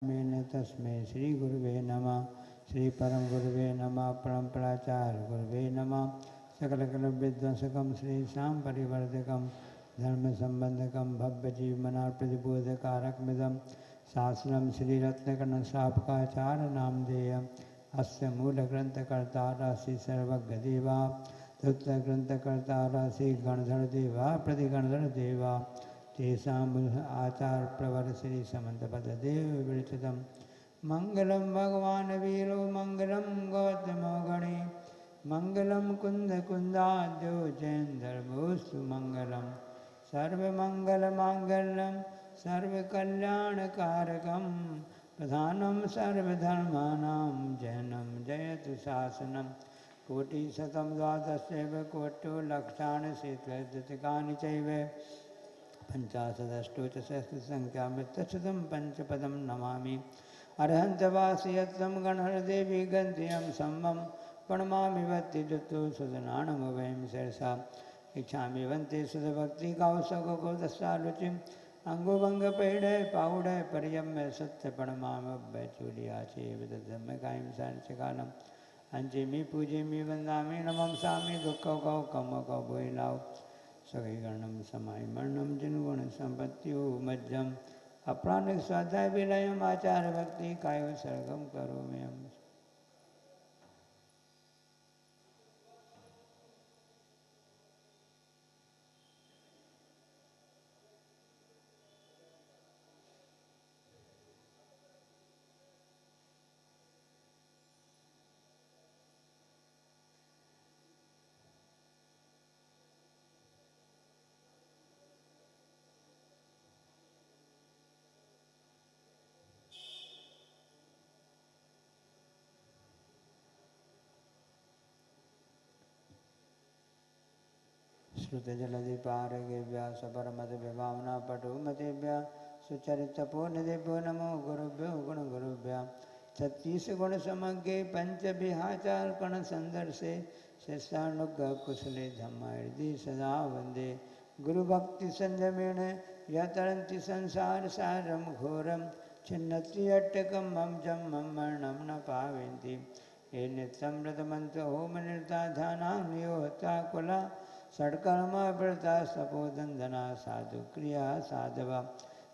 Main तस्मै श्री गुरुवे नमः। श्री परम गुरुवे नमः। परम्पराचार्य गुरुवे नमः। सकल विध्वंसकम श्री श्याम परिवर्तकम धर्म संबंधकम भव्य जीवमना प्रतिबोधकारकमिदम शास्त्रम श्री रत्नकर्ण शापकाचार्य नामधेयम अस्य मूलग्रंथकर्ता राशि सर्वज्ञ देवा तत्र ग्रंथकर्ता राशि गणधर देवा प्रतिगणधर देवा तेषां आचार प्रवर श्री समन्तपद देव विरचितम मंगलम भगवान वीरो मंगलम गौतमो गणे मंगलम कुंद कुंदाद्यो जैनधर्मोस्तु मंगलम सर्वमंगल मांगल्यम सर्वकल्याणकारकम प्रधानम सर्वधर्माणां जैनम जयतु शासनम कोटिशतं द्वादशैव कोटो लक्षाणि शीतलद्युतिकानि चैव पंचाशदष्टोचसहस्रसंख्या मृतशतं पंचपदं नमामि अर्हन्तवासियत्तं गणहरदेवी गन्त्यं सम्मं प्रणमामि भक्तिजुतो सुदनानमभयं शिरसा इच्छामि वन्ते सुधभक्ति कौशको दशालुचिम् अंगोभंगपैडय पाउडय पर्यम्य सत्य प्रणमाम्य चूलियाचे विदधम्यकायं सारिचकालम् अंजिमी पूजिमी वंदामी नमं सामी दुख कौ कम कौ बोइलाओ सगै गणम समाय मरणम जिनगुण संपत्तियो मज्जम अपरानिक स्वाध्याय विलयम आचार भक्ति कायो सर्गम करो में श्रुतजलधिपारगेभ्यः सपरमतिभिभावना पटुमतेभ्यः सुचरितपोनिधिभ्यो नमो गुरुभ्यो गुणगुरुभ्यः छत्तीस गुण समज्ञे पंचविहाचार कण संदर्शे शिष्यानुग्रह कुशले धम्मार्दी सदा वंदे गुरुभक्ति संयमेन यतरन्ति संसार सारम घोरम छिन्नति अट्टकम मम जम मम मरणम न पावन्ति ये नित्यमृतमंत्र होम निरता ध्याना नियोहता कुला षड्कर्मा व्रता सपोदंधना साधु क्रिया साधवा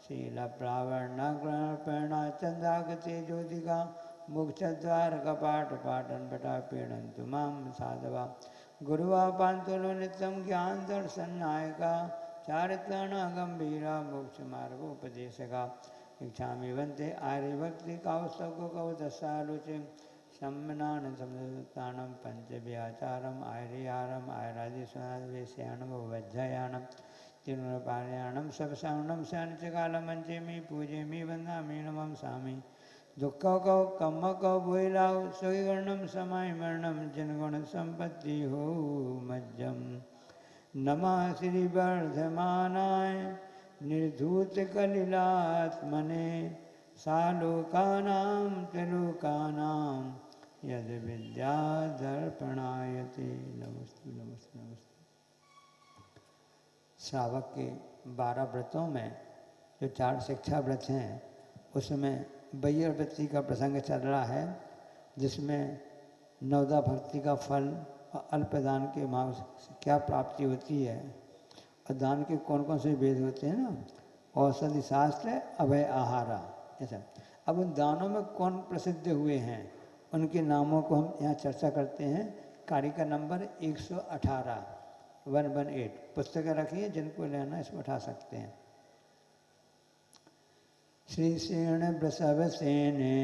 शील प्रावरणा ग्रहणा चंद्रागते ज्योतिका मुक्षद्वार कपाट पाटन पटा पीड़न्तु माम साधवा गुरुवा पांतुलो नित्यम ज्ञान दर्शन नायका चारित्राण गंभीरा मोक्ष मार्गोपदेशका इच्छामि वंदे आर्य भक्ति कौस्तव कौदशालुचिम सम्मनान समदत्तानं पंचव्याचारम आर्यारम आयरादिस्वादिवेश्याणम वज्रयाणम तिरुपारयाणम सबसावणम शांतिकालम मंचेमी पूजेमी वंदामी नमं सामी दुख कौ कम कौ बोइलाओ सुगणम समय मरणम जनगुण संपत्ति हो मज्जम नमः श्री वर्धमानाय निर्धूत कलिलात्मने सालोकानां त्रिलोकानां यद विद्या दर्पणायते नमस्तु नमस्तु नमस्तु। श्रावक के 12 व्रतों में जो 4 शिक्षा व्रत हैं उसमें बैयर वृत्ति का प्रसंग चल रहा है जिसमें नवदा भक्ति का फल और अल्पदान के भाव से क्या प्राप्ति होती है और दान के कौन कौन से भेद होते हैं ना औषधि शास्त्र अभय आहारा ऐसा। अब उन दानों में कौन प्रसिद्ध हुए हैं उनके नामों को हम यहाँ चर्चा करते हैं। कारिका नंबर 118 118 पुस्तकें रखिए जिनको लेना इसको उठा सकते हैं। श्री सेण वृषभ सेने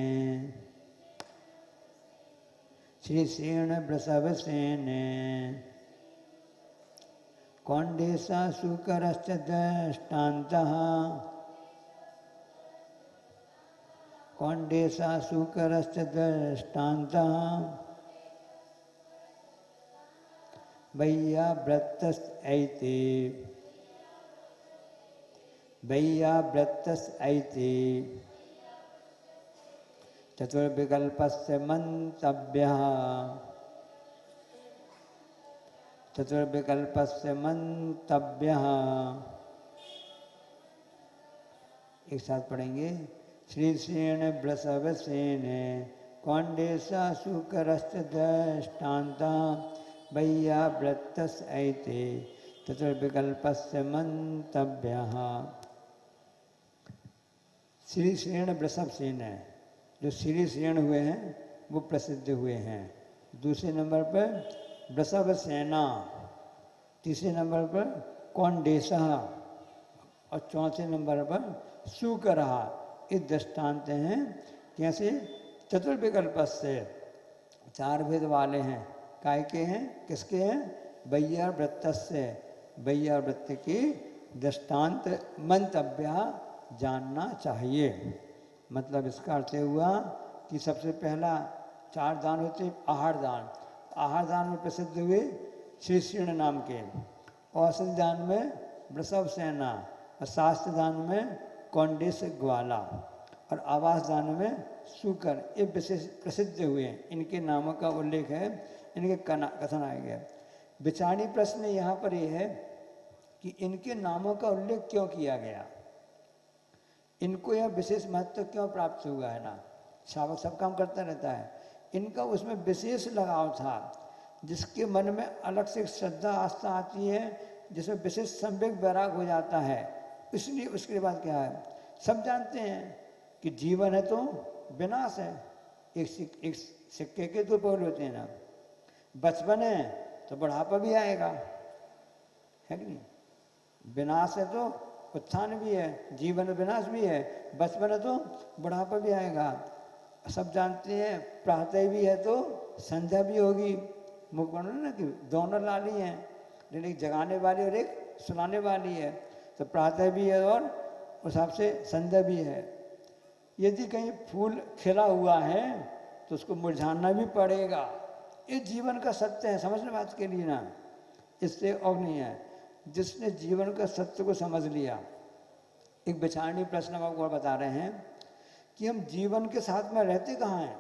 श्री सेण वृषभ सेने कौंडेसा शुकरश्च दृष्टान्तः कौंडेसा शुकरश्च दृष्टान्तः वैयाव्रतस्यैते चतुर्विकल्पस्य मंतव्यः एक साथ पढ़ेंगे। श्रीसेन वृषभसेने कौंडेशा शुकरश्च दृष्टान्ता वैयाव्रतस् ऐते चतुर्विकल्पस्य मंतव्यः। श्रीसेन वृषभसेन है, जो श्रीसेन हुए हैं वो प्रसिद्ध हुए हैं। दूसरे नंबर पर वृषभ सेना, तीसरे नंबर पर कौंडेशा और चौथे नंबर पर शुकरः। ये दृष्टांत हैं कैसे? चतुर्विकल्प से, चार भेद वाले हैं। काय के हैं? किसके हैं? वैयाव्रत से, वैयाव्रत की दृष्टांत मंतव्य जानना चाहिए। मतलब इसका अर्थ हुआ कि सबसे पहला चार दान होते आहार दान। आहार दान में प्रसिद्ध हुए श्रीसेन नाम के, औषधि दान में वृषभ सेना और शास्त्र दान में कौंडेश ग्वाला और आवास दान में शुकर, ये विशेष प्रसिद्ध हुए। इनके नामों का उल्लेख है, इनके कथन आए गए। विचारणीय प्रश्न यहाँ पर यह है कि इनके नामों का उल्लेख क्यों किया गया, इनको यह विशेष महत्व क्यों प्राप्त हुआ है ना। शावक सब काम करता रहता है, इनका उसमें विशेष लगाव था, जिसके मन में अलग से श्रद्धा आस्था आती है, जिसमें विशेष संवेग वैराग हो जाता है। इसलिए उसके बाद क्या है, सब जानते हैं कि जीवन है तो विनाश है। एक सिक्के के दो पहलू होते हैं ना। बचपन है तो बुढ़ापा भी आएगा, है कि नहीं। विनाश है तो उत्थान भी है, जीवन विनाश भी है। बचपन है तो बुढ़ापा भी आएगा। सब जानते हैं प्रातः भी है तो संध्या भी होगी। मुख बनो ना कि दोनों लाली हैं, लेकिन एक जगाने वाली और एक सुनाने वाली है। तो प्रातः भी है और उस हिसाब से संध्या भी है। यदि कहीं फूल खिला हुआ है तो उसको मुरझाना भी पड़ेगा। ये जीवन का सत्य है, समझने बात के लिए ना, इससे और नहीं है। जिसने जीवन का सत्य को समझ लिया, एक विचारणीय प्रश्न हम आपको बता रहे हैं कि हम जीवन के साथ में रहते कहाँ हैं।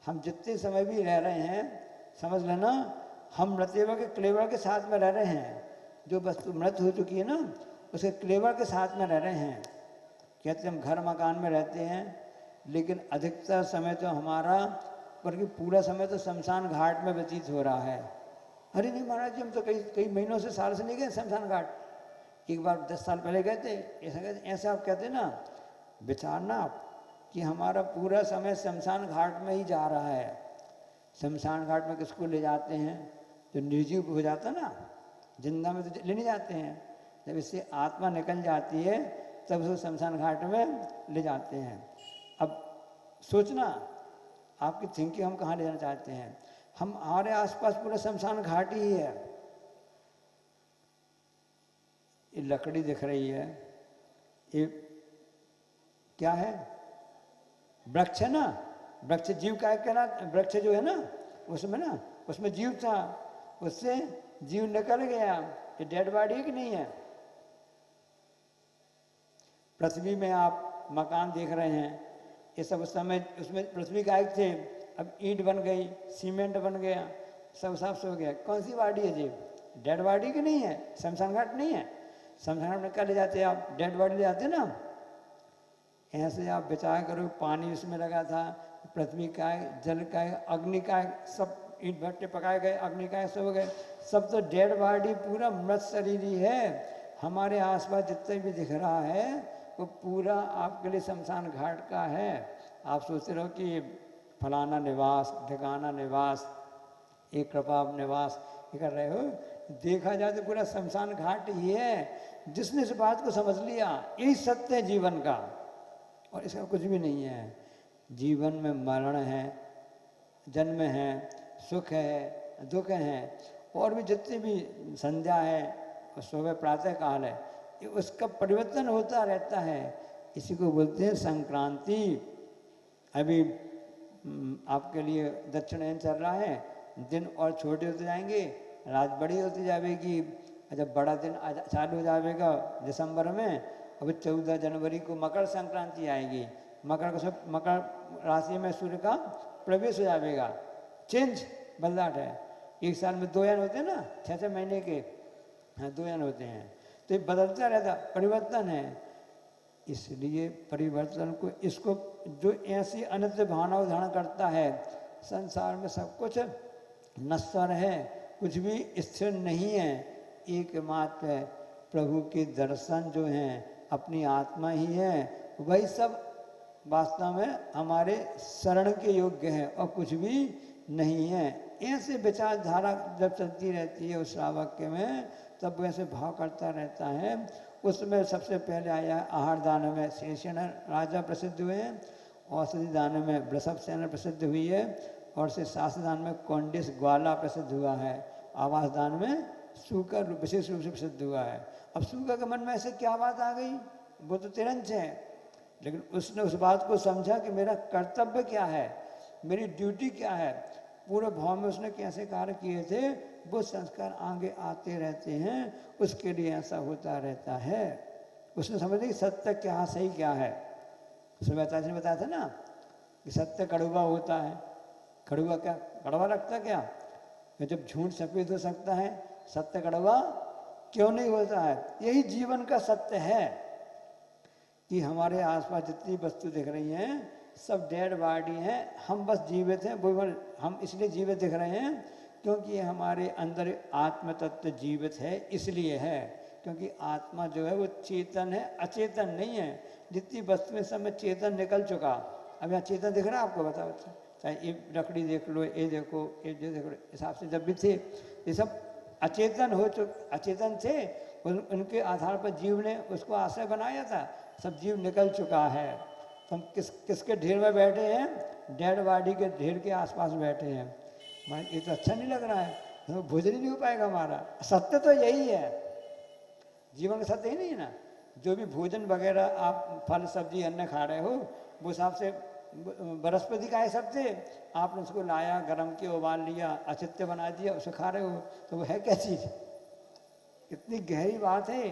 हम जितने समय भी रह रहे हैं, समझ लेना हम मृत्यु के क्लेवर के साथ में रह रहे हैं। जो वस्तु मृत हो चुकी है ना, उसके क्लेवर के साथ में रह रहे हैं। कहते हम घर मकान में रहते हैं, लेकिन अधिकतर समय तो हमारा, बल्कि पूरा समय तो शमशान घाट में व्यतीत हो रहा है। अरे नहीं महाराज जी, हम तो कई महीनों से, साल से नहीं गए शमशान घाट। एक बार 10 साल पहले गए थे। ऐसे आप कहते ना, विचारना आप कि हमारा पूरा समय शमशान घाट में ही जा रहा है। शमशान घाट में किसको ले जाते हैं? जो निर्जीव हो जाता ना, जिंदा में तो ले नहीं जाते हैं। जब इससे आत्मा निकल जाती है तब उसको शमशान घाट में ले जाते हैं। अब सोचना आपकी थिंकिंग हम कहाँ ले जाना चाहते हैं। हम हमारे आसपास पूरा शमशान घाट ही है। ये लकड़ी दिख रही है, ये क्या है? वृक्ष है ना। वृक्ष जीव का एक ना, वृक्ष जो है ना, उसमें जीव था, उससे जीव निकल गया। ये डेड बॉडी है कि नहीं है? पृथ्वी में आप मकान देख रहे हैं, ये सब उस समय उसमें पृथ्वी का एक थे। अब ईंट बन गई, सीमेंट बन गया, सब साफ से हो गया। कौन सी बॉडी है जीव? डेड बॉडी की नहीं है। शमशान घाट नहीं है। शमशान घाट में क्या ले जाते हैं आप? डेड बॉडी ले जाते ना। ऐसे आप विचार करो, पानी उसमें लगा था, पृथ्वी का है, जल का है, अग्नि का है, सब ईंट भट्टे पकाए गए, अग्नि का है, सब हो गए। सब तो डेड बॉडी, पूरा मृत शरीर ही है। हमारे आसपास जितने भी दिख रहा है वो पूरा आपके लिए शमशान घाट का है। आप सोचते रहो कि फलाना निवास, ठिकाना निवास, एक कृपा निवास ये कर रहे हो। देखा जाए तो पूरा शमशान घाट ही है। जिसने इस बात को समझ लिया, यही सत्य है जीवन का, और इसका कुछ भी नहीं है। जीवन में मरण है, जन्म है, सुख है, दुख है, और भी जितने भी संध्या है और सुबह प्रातः काल है, ये उसका परिवर्तन होता रहता है। इसी को बोलते हैं संक्रांति। अभी आपके लिए दक्षिणायन चल रहा है, दिन और छोटे होते जाएंगे, रात बड़ी होती जाएगी। जब बड़ा दिन चालू हो जाएगा दिसंबर में, अभी 14 जनवरी को मकर संक्रांति आएगी। मकर राशि में सूर्य का प्रवेश हो जाएगा। चेंज बदलाव है। एक साल में 2 यान होते हैं ना, 6 महीने के, हाँ 2 यान होते हैं। तो ये बदलता रहता, परिवर्तन है। इसलिए परिवर्तन को, इसको जो ऐसी अनित्य भावना धारण करता है, संसार में सब कुछ नश्वर है, कुछ भी स्थिर नहीं है, एकमात्र प्रभु के दर्शन जो हैं अपनी आत्मा ही है, वही सब वास्तव में हमारे शरण के योग्य है और कुछ भी नहीं है। ऐसे विचारधारा जब चलती रहती है उस श्रावक के में, तब वैसे भाव करता रहता है। उसमें सबसे पहले आया आहार दान में शेषन राजा प्रसिद्ध हुए हैं, औषधि दान में वृषभ सेना प्रसिद्ध हुई है, और से शास्त्र दान में कौंडिस ग्वाला प्रसिद्ध हुआ है, आवास दान में सूकर विशेष रूप से प्रसिद्ध हुआ है। अब सूकर के मन में ऐसे क्या बात आ गई, वो तो तिरंज है, लेकिन उसने उस बात को समझा कि मेरा कर्तव्य क्या है, मेरी ड्यूटी क्या है। पूरे भाव में उसने कैसे कार्य किए थे, वो संस्कार आगे आते रहते हैं, उसके लिए ऐसा होता रहता है। उसने समझा कि सत्य क्या सही क्या है। सुबह ने बताया था ना कि सत्य कड़वा होता है, कड़वा क्या कड़वा लगता क्या, जब झूठ सफेद हो सकता है, सत्य कड़वा क्यों नहीं होता है। यही जीवन का सत्य है कि हमारे आसपास जितनी वस्तु दिख रही हैं सब डेड बॉडी हैं, हम बस जीवित हैं। वो हम इसलिए जीवित दिख रहे हैं क्योंकि हमारे अंदर आत्म तत्व जीवित है, इसलिए है क्योंकि आत्मा जो है वो चेतन है, अचेतन नहीं है। जितनी वस्तुएं सब में चेतन निकल चुका। अब यहाँ चेतन दिख रहा है आपको, बताओ, चाहे ये लकड़ी देख लो, ये देखो, ये जो देखो, हिसाब से जब भी थे ये सब अचेतन हो चुके, अचेतन थे, उनके आधार पर जीव ने उसको आश्रय बनाया था। सब जीव निकल चुका है। तो हम किसके ढेर में बैठे हैं, डेड बॉडी के ढेर के आसपास बैठे हैं। मैं ये तो अच्छा नहीं लग रहा है, तो भोजन ही नहीं हो पाएगा हमारा। सत्य तो यही है, जीवन का सत्य ही नहीं है ना। जो भी भोजन वगैरह आप फल सब्जी अन्न खा रहे हो, वो हिसाब से बृहस्पति का है सब थे, आपने उसको लाया, गर्म किया, उबाल लिया, अचित्य बना दिया, उसे खा रहे हो, तो वो है क्या चीज़। कितनी गहरी बात है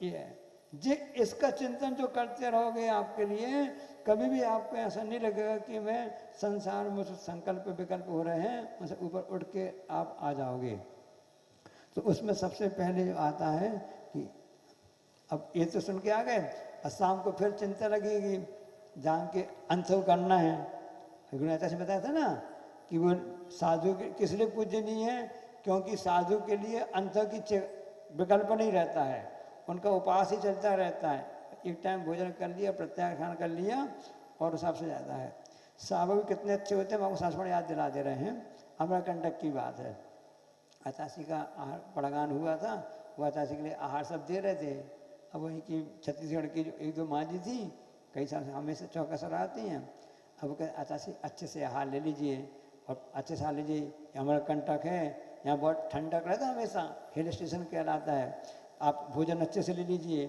ये। जी, इसका चिंतन जो करते रहोगे आपके लिए कभी भी आपको ऐसा नहीं लगेगा कि मैं संसार में संकल्प विकल्प हो रहे हैं, उनसे ऊपर उठ के आप आ जाओगे। तो उसमें सबसे पहले जो आता है कि अब ये तो सुन के आ गए, और शाम को फिर चिंता लगेगी, जान के अंत करना है। गुरुनाथा से बताया था ना कि वो साधु किस लिए पूजनीय है, क्योंकि साधु के लिए अंत की विकल्प नहीं रहता है, उनका उपास ही चलता रहता है। एक टाइम भोजन कर लिया, प्रत्याख्यान कर लिया, और हिसाब से जाता है। साहब कितने अच्छे होते हैं, हम आपको संस्मरण याद दिला दे रहे हैं। अमरकंटक की बात है, अतासी का आहार पड़गान हुआ था, वो अतासी के लिए आहार सब दे रहे थे। अब वहीं की छत्तीसगढ़ की जो एक दो माँ जी थी, कई साल से हमेशा चौकसर आती हैं। अब कहते अतासी अच्छे से आहार ले लीजिए, और अच्छे से आहार लीजिए, अमरकंटक है, यहाँ बहुत ठंडक रहता है, हमेशा हिल स्टेशन कहलाता है। आप भोजन अच्छे से ले लीजिए,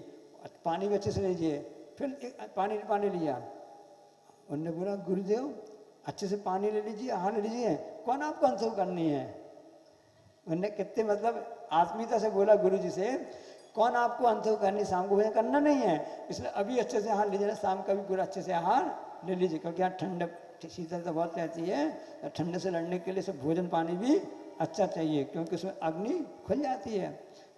पानी भी अच्छे से लीजिए। फिर पानी लिया, उनने बोला गुरुदेव अच्छे से पानी ले लीजिए, आहार ले लीजिए, कौन आपको अंसु करनी है। उनने कितने मतलब आत्मीयता से बोला गुरु जी से, कौन आपको अंसु करनी, शाम को भोजन करना नहीं है, इसलिए अभी अच्छे से आहार लीजिए, शाम का भी पूरा अच्छे से आहार ले लीजिए, क्योंकि यहाँ ठंड शीतलता बहुत रहती है, ठंड से लड़ने के लिए सब भोजन पानी भी अच्छा चाहिए, क्योंकि उसमें अग्नि खुल जाती है।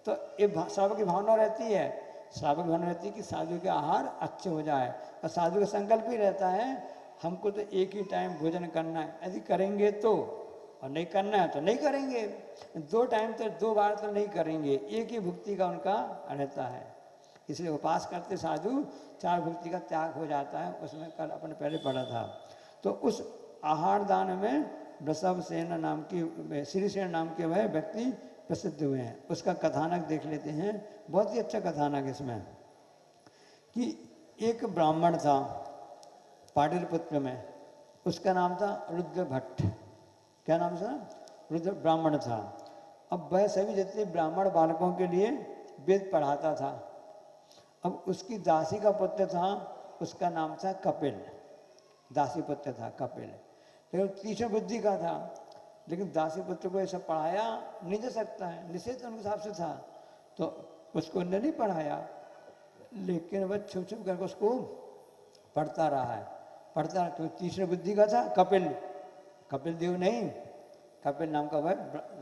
तो ये श्रावक की भावना रहती है, श्रावक की भावना रहती है कि साधु के आहार अच्छे हो जाए, और साधु का संकल्प ही रहता है हमको तो एक ही टाइम भोजन करना है, यदि करेंगे तो, और नहीं करना है तो नहीं करेंगे। 2 टाइम तो 2 बार तो नहीं करेंगे, एक ही भुक्ति का उनका रहता है। इसलिए उपास करते साधु 4 भुक्ति का त्याग हो जाता है। उसमें कल अपने पहले पढ़ा था। तो उस आहार दान में वृषभ सेन नाम की, श्री सेन नाम के वह व्यक्ति प्रसिद्ध हुए हैं। उसका कथानक देख लेते हैं, बहुत ही अच्छा कथानक इसमें, कि एक ब्राह्मण था पाटलिपुत्र में, उसका नाम था रुद्र भट्ट। क्या नाम था? रुद्र ब्राह्मण था। अब वह सभी जितने ब्राह्मण बालकों के लिए वेद पढ़ाता था। अब उसकी दासी का पुत्र था, उसका नाम था कपिल, दासी पुत्र था कपिल, लेकिन तीक्ष्ण बुद्धि का था, लेकिन दासी पुत्र को ऐसा पढ़ाया नहीं जा सकता है, निषेध उनके हिसाब से था, तो उसको नहीं पढ़ाया, लेकिन वह छुप छुप करके उसको पढ़ता रहा है, पढ़ता रहा। तो तीक्ष्ण बुद्धि का था कपिल, कपिल देव नहीं, कपिल नाम का वह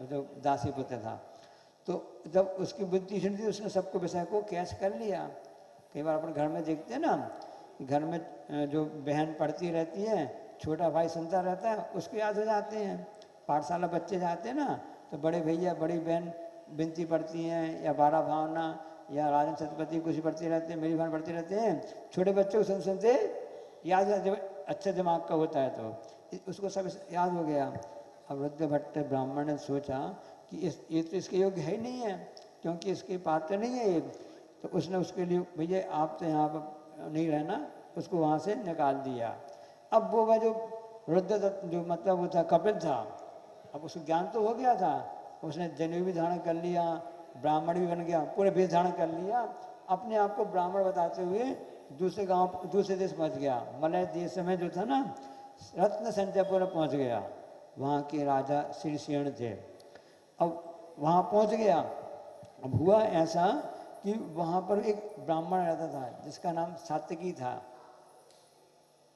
जो दासी पुत्र था। तो जब उसकी बुद्धि तीक्ष्ण थी, उसने सबको विषय को कैच कर लिया कई बार अपने घर में देखते हैं ना, घर में जो बहन पढ़ती रहती है, छोटा भाई सुनता रहता है, उसको याद हो जाते हैं। पाठशाला बच्चे जाते हैं ना, तो बड़े भैया बड़ी बहन विनती पढ़ती हैं, या 12 भावना या राजन छत्रपति कुछ पढ़ते रहते हैं, मेरी बहन पढ़ते रहते हैं, छोटे बच्चे को सुनते याद अच्छे दिमाग का होता है तो उसको सब याद हो गया। अब रुद्र भट्ट ब्राह्मण ने सोचा कि ये तो इसके योग्य है ही नहीं है, क्योंकि इसके पात्र नहीं है एक। तो उसने उसके लिए, भैया आप तो यहाँ पर नहीं रहना, उसको वहाँ से निकाल दिया। अब वो जो रुद्र जो मतलब वो था कपिल था, अब उसको ज्ञान तो हो गया था, उसने जनेऊ भी धारण कर लिया, ब्राह्मण भी बन गया, पूरे वेश धारण कर लिया, अपने आप को ब्राह्मण बताते हुए दूसरे गांव दूसरे देश पहुंच गया। मलय देश में जो था ना, रत्न संचयपुर पहुंच गया, वहाँ के राजा श्रीसेन थे। अब वहाँ पहुंच गया। अब हुआ ऐसा कि वहाँ पर एक ब्राह्मण रहता था जिसका नाम सात्यकी था,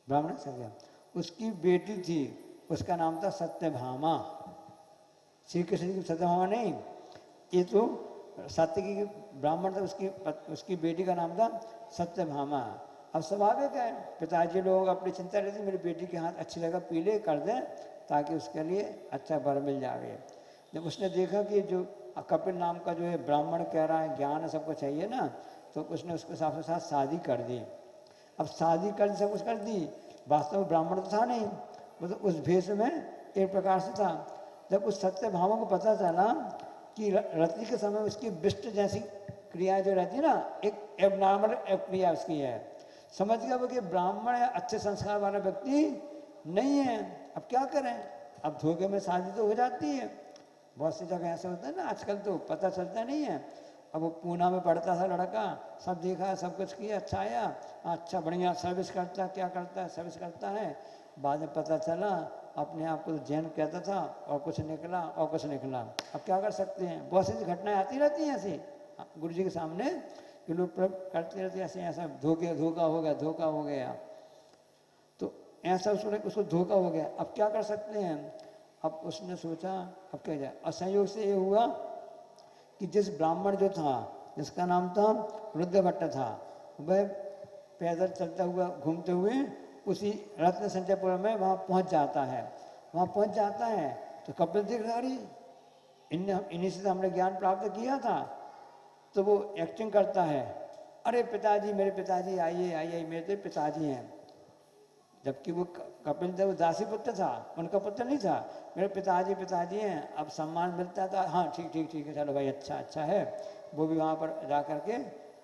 ब्राह्मण सत्य, उसकी बेटी थी, उसका नाम था सत्यभामा। श्री कृष्ण की सत्यभामा नहीं, ये तो सात्यकी ब्राह्मण था, उसकी बेटी का नाम था सत्यभामा। अब स्वाभाविक है, पिताजी लोग अपनी चिंता रहती, मेरी बेटी के हाथ अच्छी जगह पीले कर दें ताकि उसके लिए अच्छा वर मिल जाए। जब उसने देखा कि जो कपिल नाम का जो है ब्राह्मण कह रहा है ज्ञान सबको चाहिए ना, तो उसने उसके साथ शादी कर दी। अब शादी कर सब कुछ कर दी, वास्तव में ब्राह्मण तो था नहीं, मतलब उस भेष में एक प्रकार से था। जब उस सत्यभामा को पता चला कि रति के समय उसकी विष्ट जैसी क्रियाएं जो रहती है ना, एक एबनॉर्मल क्रिया उसकी है, समझ गया वो कि ब्राह्मण या अच्छे संस्कार वाला व्यक्ति नहीं है। अब क्या करें, अब धोखे में शादी तो हो जाती है, बहुत सी जगह ऐसा होता है ना आजकल, तो पता चलता नहीं है। अब वो पूना में पढ़ता था लड़का, सब देखा, सब कुछ किया, अच्छा आया, अच्छा बढ़िया सर्विस करता, क्या करता है, सर्विस करता है। बाद में पता चला अपने आप को तो जैन कहता था, और कुछ निकला और कुछ निकला। अब क्या कर सकते हैं, बहुत सी घटनाएं आती रहती हैं ऐसी गुरु जी के सामने कि लोग करते रहते ऐसे, ऐसा धोखा हो गया, तो ऐसा उसको धोखा हो गया। अब क्या कर सकते हैं, अब उसने सोचा अब क्या जाए। असंयोग से ये हुआ कि जिस ब्राह्मण जो था, जिसका नाम था रुद्र भट्ट था, वह पैदल चलता हुआ घूमते हुए उसी रत्न संचयपुर में वहाँ पहुँच जाता है। वहाँ पहुँच जाता है तो कपिल देख रहा, अरे इन्हीं से तो हमने ज्ञान प्राप्त किया था। तो वो एक्टिंग करता है, अरे पिताजी, मेरे पिताजी आइए आइए, मेरे तो पिताजी हैं। जबकि वो कपिल देव दासी पुत्र था, उनका पुत्र नहीं था। मेरे पिताजी हैं, अब सम्मान मिलता था, हाँ ठीक है, चलो भाई अच्छा है। वो भी वहाँ पर जा कर के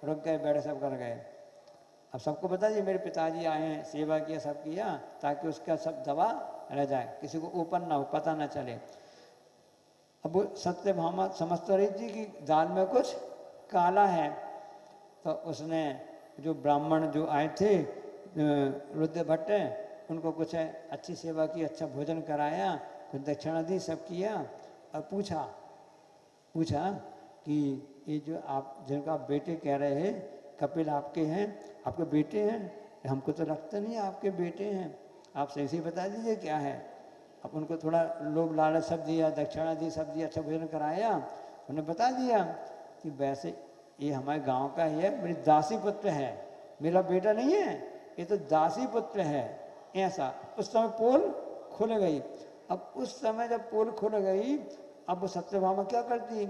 रुक गए, बैठे सब कर गए। अब सबको बता दिए मेरे पिताजी आए हैं, सेवा किया, सब किया, ताकि उसका सब दबा रह जाए, किसी को ओपन ना हो, पता ना चले। अब वो सत्यभामा समझ तो रही थी कि दाल में कुछ काला है, तो उसने जो ब्राह्मण जो आए थे रुद्र भट्ट, उनको कुछ अच्छी सेवा की, अच्छा भोजन कराया, कुछ दक्षिणा दी, सब किया। और पूछा कि ये जो आप जिनका बेटे कह रहे हैं कपिल आपके हैं, आपके बेटे हैं? हमको तो लगता नहीं है आपके बेटे हैं, आप सही से बता दीजिए क्या है। अब उनको थोड़ा लोग लालच सब दिया, दक्षिणा दी, सब दिया, अच्छा भोजन कराया, उन्हें बता दिया कि वैसे ये हमारे गांव का ही है, मेरी दासी पुत्र है, मेरा बेटा नहीं है, ये तो दासी पुत्र है। ऐसा उस समय पोल खुल गई। अब उस समय जब पोल खुल गई, अब वो सत्यभामा क्या करती,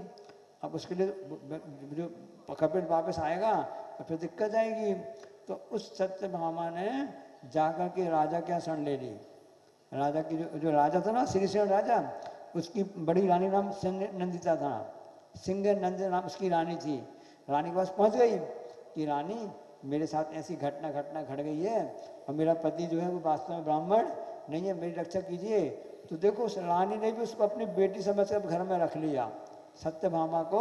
अब उसके लिए जो कपिल वापस आएगा तो फिर दिक्कत आएगी। तो उस सत्यभामा ने जाकर के राजा क्या शरण ले ली। राजा की जो राजा था ना, श्रीसेन राजा, उसकी बड़ी रानी नाम सिंह नंदिता था, सिंह नंद नाम उसकी रानी थी। रानी के पास पहुंच गई कि रानी, मेरे साथ ऐसी घटना घट गई है, और मेरा पति जो है वो वास्तव में ब्राह्मण नहीं है, मेरी रक्षा कीजिए। तो देखो उस रानी ने भी उसको अपनी बेटी समझ कर घर में रख लिया, सत्यभामा को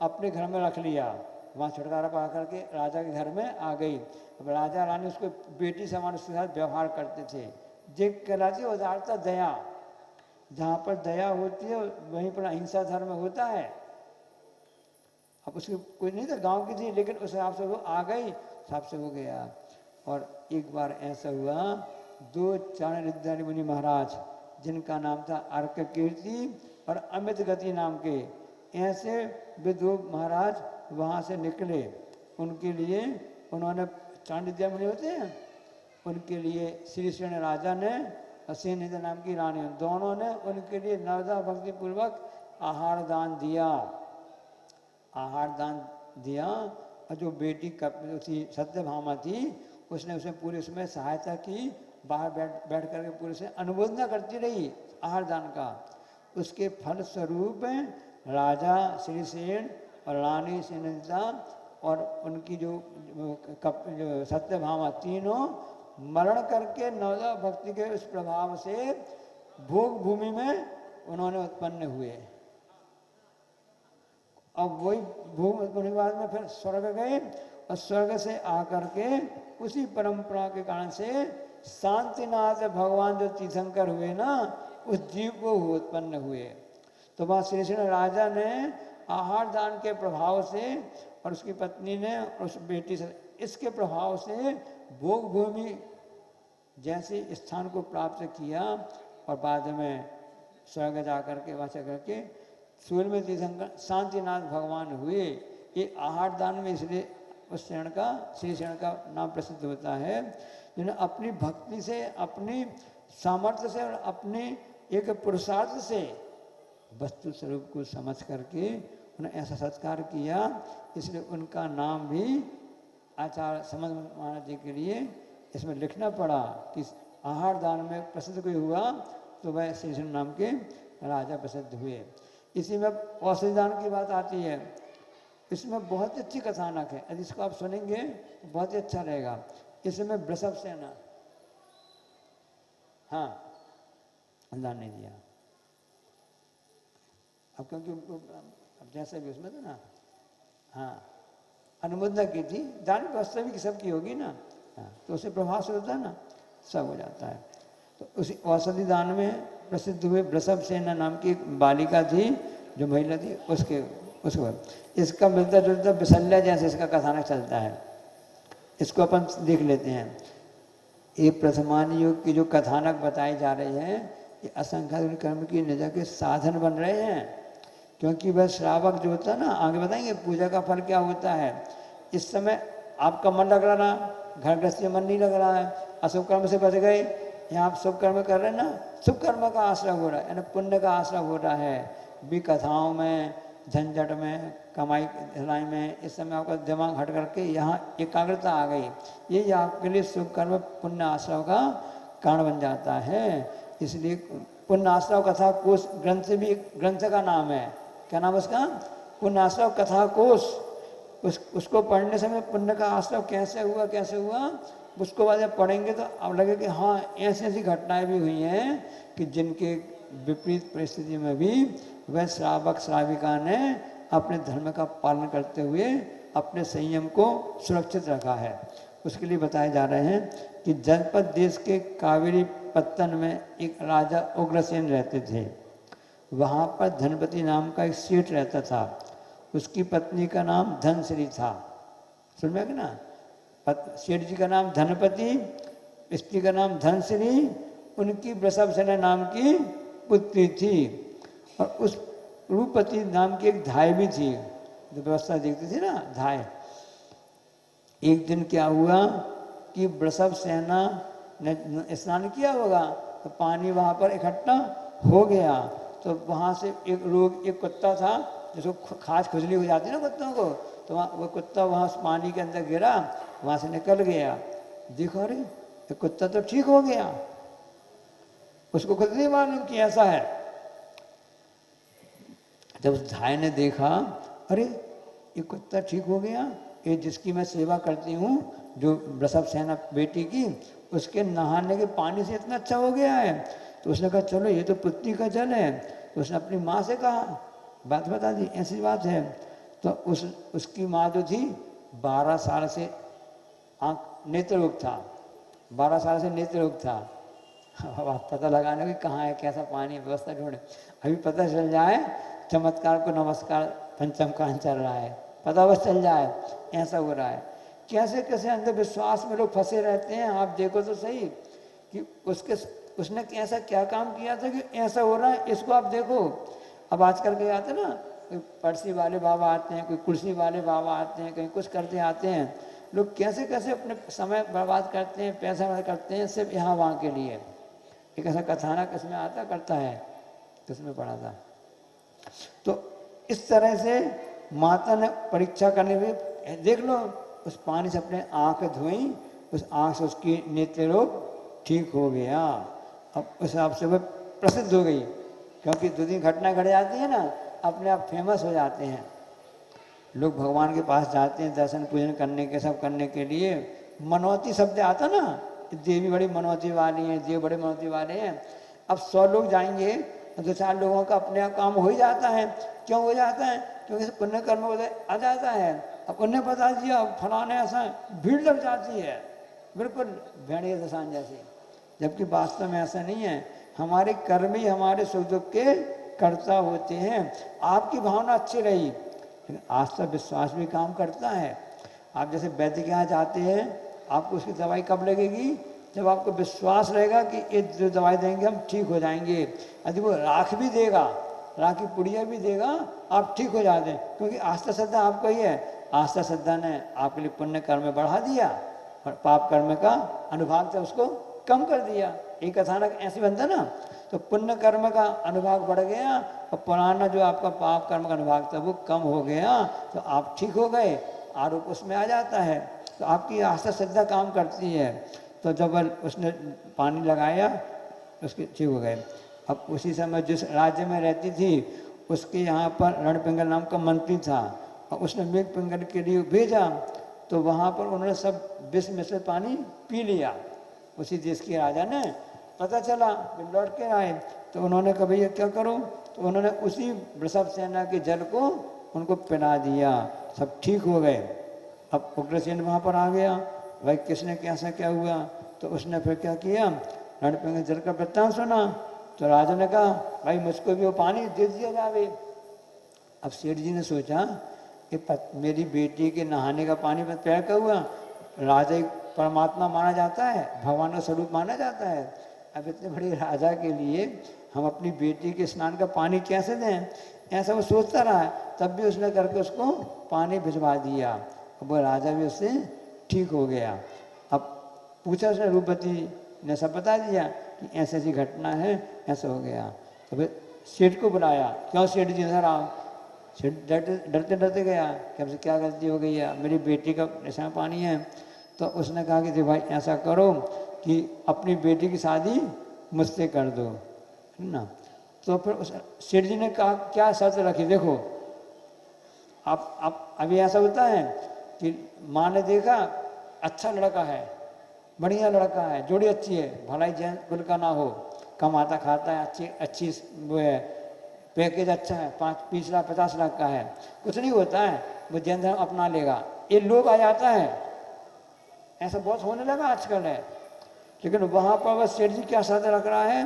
अपने घर में रख लिया। वहाँ छुटकारा पा करके राजा के घर में आ गई। अब राजा रानी उसको बेटी समान उसके साथ व्यवहार करते थे। जे कहलाती है उदारता, दया। जहाँ पर दया होती है वहीं पर अहिंसा धर्म होता है। अब उसकी कोई नहीं था, गांव की थी, लेकिन उस हिसाब से वो आ गई, हिसाब से हो गया। और एक बार ऐसा हुआ, 2 चाणक्य मुनि महाराज, जिनका नाम था अर्क कीर्ति और अमित गति नाम के, ऐसे वे 2 महाराज वहाँ से निकले। उनके लिए उन्होंने चांडित्य मुनि होते हैं, उनके लिए श्री श्री राजा ने और सेनिधि नाम की रानी, दोनों ने उनके लिए नवदा भक्ति पूर्वक आहार दान दिया। आहार दान दिया और जो बेटी थी सत्यभामा थी, उसने उसे पूरी उसमें सहायता की, बाहर बैठ करके पूरे से अनुमोदना करती रही आहार दान का। उसके फल स्वरूप राजा श्रीसेन और रानी सेनिता और उनकी जो सत्यभामा तीनों मरण करके नवदा भक्ति के उस प्रभाव से भोग भूमि में उन्होंने उत्पन्न हुए। अब वही भूमि उत्पन्न के बाद में फिर स्वर्ग गए और स्वर्ग से आकर के उसी परंपरा के कारण से शांतिनाथ भगवान जो तीर्थंकर हुए ना, उस जीव को उत्पन्न हुए। तो वहाँ श्री कृष्ण राजा ने आहार दान के प्रभाव से और उसकी पत्नी ने और उस बेटी से, इसके प्रभाव से भोग भूमि जैसे स्थान को प्राप्त किया और बाद में स्वर्ग जा करके वहाँ से करके सूर्य में तीर्थंकर शांतिनाथ भगवान हुए। ये आहार दान में इसलिए उस शरण का, श्री शरण का नाम प्रसिद्ध होता है, जिन्हें अपनी भक्ति से, अपनी सामर्थ्य से और अपने एक पुरुषार्थ से वस्तु स्वरूप को समझ करके उन्हें ऐसा सत्कार किया। इसलिए उनका नाम भी आचार्य समझ महाराज जी के लिए इसमें लिखना पड़ा कि आहार दान में प्रसिद्ध कोई हुआ तो वह श्री कृष्ण नाम के राजा प्रसिद्ध हुए। इसी में औषधि दान की बात आती है। इसमें बहुत अच्छी कथानक है, यदि इसको आप सुनेंगे तो बहुत ही अच्छा रहेगा। इसमें वृषभ सेना, हाँ अल्लाह ने दिया, अब क्योंकि अब जैसा भी उसमें था ना, हाँ अनुमोदना की थी, दान वास्तविक सबकी होगी ना, हाँ तो उससे प्रभाव से होता है ना, सब हो जाता है। तो उसी औषधि दान में प्रसिद्ध हुए वृषभ सेना नाम की एक बालिका थी, जो महिला थी, उसको इसका मिलता जुलता विशल्या जैसे इसका कथानक चलता है, इसको अपन देख लेते हैं। ये प्रथमान युग की जो कथानक बताए जा रहे हैं, ये असंख्य कर्म की निजा के साधन बन रहे हैं। क्योंकि वह श्रावक जो होता है ना, आगे बताएंगे पूजा का फल क्या होता है। इस समय आपका मन लग रहा ना, घर गृहस्थी मन नहीं लग रहा है, अशुभ कर्म से बच गए, यहाँ आप शुभ कर्म कर रहे हैं ना, शुभ कर्म का आश्रय हो रहा है, यानी पुण्य का आश्रय हो रहा है। भी कथाओं में, झंझट में, कमाई धलाई में, इस समय आपका दिमाग हट करके यहाँ एकाग्रता आ गई, ये आपके लिए शुभ कर्म पुण्य आश्रय का कारण बन जाता है। इसलिए पुण्य आश्रय कथा कोश ग्रंथ भी ग्रंथ का नाम है, क्या नाम उसका, पुण्य आश्रय कथा कोश। उसको पढ़ने समय पुण्य का आश्रय कैसे हुआ उसको बाद में पढ़ेंगे तो अब लगे कि हाँ ऐसी ऐसी घटनाएं भी हुई हैं कि जिनके विपरीत परिस्थिति में भी वह श्रावक श्राविका ने अपने धर्म का पालन करते हुए अपने संयम को सुरक्षित रखा है। उसके लिए बताए जा रहे हैं कि जनपद देश के कावेरी पत्तन में एक राजा उग्रसेन रहते थे। वहाँ पर धनपति नाम का एक सेठ रहता था, उसकी पत्नी का नाम धनश्री था। सुन में ना, सेठ जी का नाम धनपति, स्त्री का नाम धनश्री, उनकी वृषभ सेना नाम की पुत्री थी। और उस रूपति नाम की एक धाय भी थी, जो व्यवस्था देखती थी ना धाय। एक दिन क्या हुआ कि वृषभ सेना ने स्नान किया होगा तो पानी वहाँ पर इकट्ठा हो गया, तो वहाँ से एक कुत्ता था जिसको खास खुजली हो जाती है ना कुत्तों को, तो वो कुत्ता वहाँ पानी के अंदर गिरा, वहाँ से निकल गया। देखो अरे ये कुत्ता तो ठीक हो गया, उसको खुद नहीं मालूम कि ऐसा है। जब उस धाय ने देखा अरे ये कुत्ता ठीक हो गया, ये जिसकी मैं सेवा करती हूँ, जो वृषभ सेना बेटी की, उसके नहाने के पानी से इतना अच्छा हो गया है, तो उसने कहा चलो ये तो पुत्री का जल है। तो उसने अपनी माँ से कहा, बात बता दी ऐसी बात है। तो उसकी माँ जो थी 12 साल से नेत्र रोग था, 12 साल से नेत्र रोग था। अब आप पता लगाने की कहाँ है कैसा पानी व्यवस्था ढूंढे, अभी पता चल जाए चमत्कार को नमस्कार पंचम कांड चल रहा है, पता बस चल जाए ऐसा हो रहा है। कैसे कैसे अंधविश्वास में लोग फंसे रहते हैं। आप देखो तो सही कि उसने ऐसा क्या काम किया था कि ऐसा हो रहा है, इसको आप देखो। अब आजकल के आते ना, कोई पर्सी वाले बाबा आते हैं, कोई कुर्सी वाले बाबा आते हैं, कहीं कुछ करते आते हैं, लोग कैसे कैसे अपने समय बर्बाद करते हैं, पैसा बर्बाद करते हैं सिर्फ यहाँ वहाँ के लिए। एक ऐसा कथानक इसमें आता करता है, किसमें पढ़ा था। तो इस तरह से माता ने परीक्षा करने में, देख लो उस पानी से अपने आँख धोई, उस आँख से उसकी नेत्र रोग ठीक हो गया। अब उस हिसाब से वह प्रसिद्ध हो गई, क्योंकि दो दिन घटना घट जाती है ना, अपने आप फेमस हो जाते हैं। लोग भगवान के पास जाते हैं दर्शन पूजन करने के, सब करने के लिए। मनौती शब्द आता ना, देवी बड़ी मनौती वाली हैं, देव बड़े मनौती वाले हैं। अब 100 लोग जाएंगे तो 2-4 लोगों का अपने आप काम हो ही जाता है। क्यों हो जाता है? क्योंकि पुण्य कर्म आ जाता है। अब उन्हें बता दिया फलाने ऐसा, भीड़ लग जाती है, बिल्कुल भेड़िया दसान जैसी। जबकि वास्तव में ऐसा नहीं है। हमारे कर्म ही हमारे सुख दुख के कर्ता होते हैं। आपकी भावना अच्छी रही, लेकिन आस्था विश्वास भी काम करता है। आप जैसे वैद्य के यहाँ जाते हैं, आपको उसकी दवाई कब लगेगी? जब आपको विश्वास रहेगा कि ये जो दवाई देंगे हम ठीक हो जाएंगे। यदि वो राख भी देगा, राख की पुड़िया भी देगा, आप ठीक हो जाते हैं, क्योंकि आस्था श्रद्धा आपको ही है। आस्था श्रद्धा ने आपके लिए पुण्य कर्म बढ़ा दिया और पाप कर्म का अनुभाग था उसको कम कर दिया। एक अचानक ऐसे बनता ना, तो पुण्य कर्म का अनुभाग बढ़ गया और पुराना जो आपका पाप कर्म का अनुभाग था वो कम हो गया, तो आप ठीक हो गए। आरोप उसमें आ जाता है, तो आपकी आस्था श्रद्धा काम करती है। तो जब उसने पानी लगाया उसके ठीक हो गए। अब उसी समय जिस राज्य में रहती थी उसके यहाँ पर रणपिंगल नाम का मंत्री था, और उसने मृगपिंगल के लिए भेजा, तो वहाँ पर उन्होंने सब विष मिश्रित पानी पी लिया। उसी देश के राजा ने पता चला, लौट के आए, तो उन्होंने कहा भैया क्या करूं? तो उन्होंने उसी वृषभ सेना के जल को उनको पिला दिया, सब ठीक हो गए। अब उग्रसेन वहाँ पर आ गया, भाई किसने कैसा क्या हुआ? तो उसने फिर क्या किया, रणपिंगल जल का वृत्तांत सुना। तो राजा ने कहा भाई मुझको भी वो पानी दे दिया जावे। अब सेठ जी ने सोचा कि मेरी बेटी के नहाने का पानी में पैर का हुआ, राजा परमात्मा माना जाता है, भगवान का स्वरूप माना जाता है। अब इतने बड़े राजा के लिए हम अपनी बेटी के स्नान का पानी कैसे दें? ऐसा वो सोचता रहा, तब भी उसने करके उसको पानी भिजवा दिया। अब वो राजा भी उससे ठीक हो गया। अब पूछा उसने, रूपवती ने सब बता दिया कि ऐसी ऐसी घटना है, ऐसा हो गया। तो फिर सेठ को बुलाया, क्यों सेठ जी इधर आओ। सेठ डरते डरते गया कि हमसे क्या गलती हो गई है, मेरी बेटी का ऐसा पानी है। तो उसने कहा कि भाई ऐसा करो कि अपनी बेटी की शादी मुझसे कर दो, है ना। तो फिर उस सेठ जी ने कहा क्या शर्त रखी, देखो आप अभी ऐसा होता है कि माँ ने देखा अच्छा लड़का है, बढ़िया लड़का है, जोड़ी अच्छी है, भलाई जैन कुल का ना हो, कमाता खाता है, अच्छी वो है, पैकेज अच्छा है, 20 लाख 50 लाख का है, कुछ नहीं होता है, वो जैन धर्म अपना लेगा, ये लोग आ जाता है। ऐसा बहुत होने लगा आजकल है। लेकिन वहाँ पर वह सेठ जी क्या शर्त रख रहा है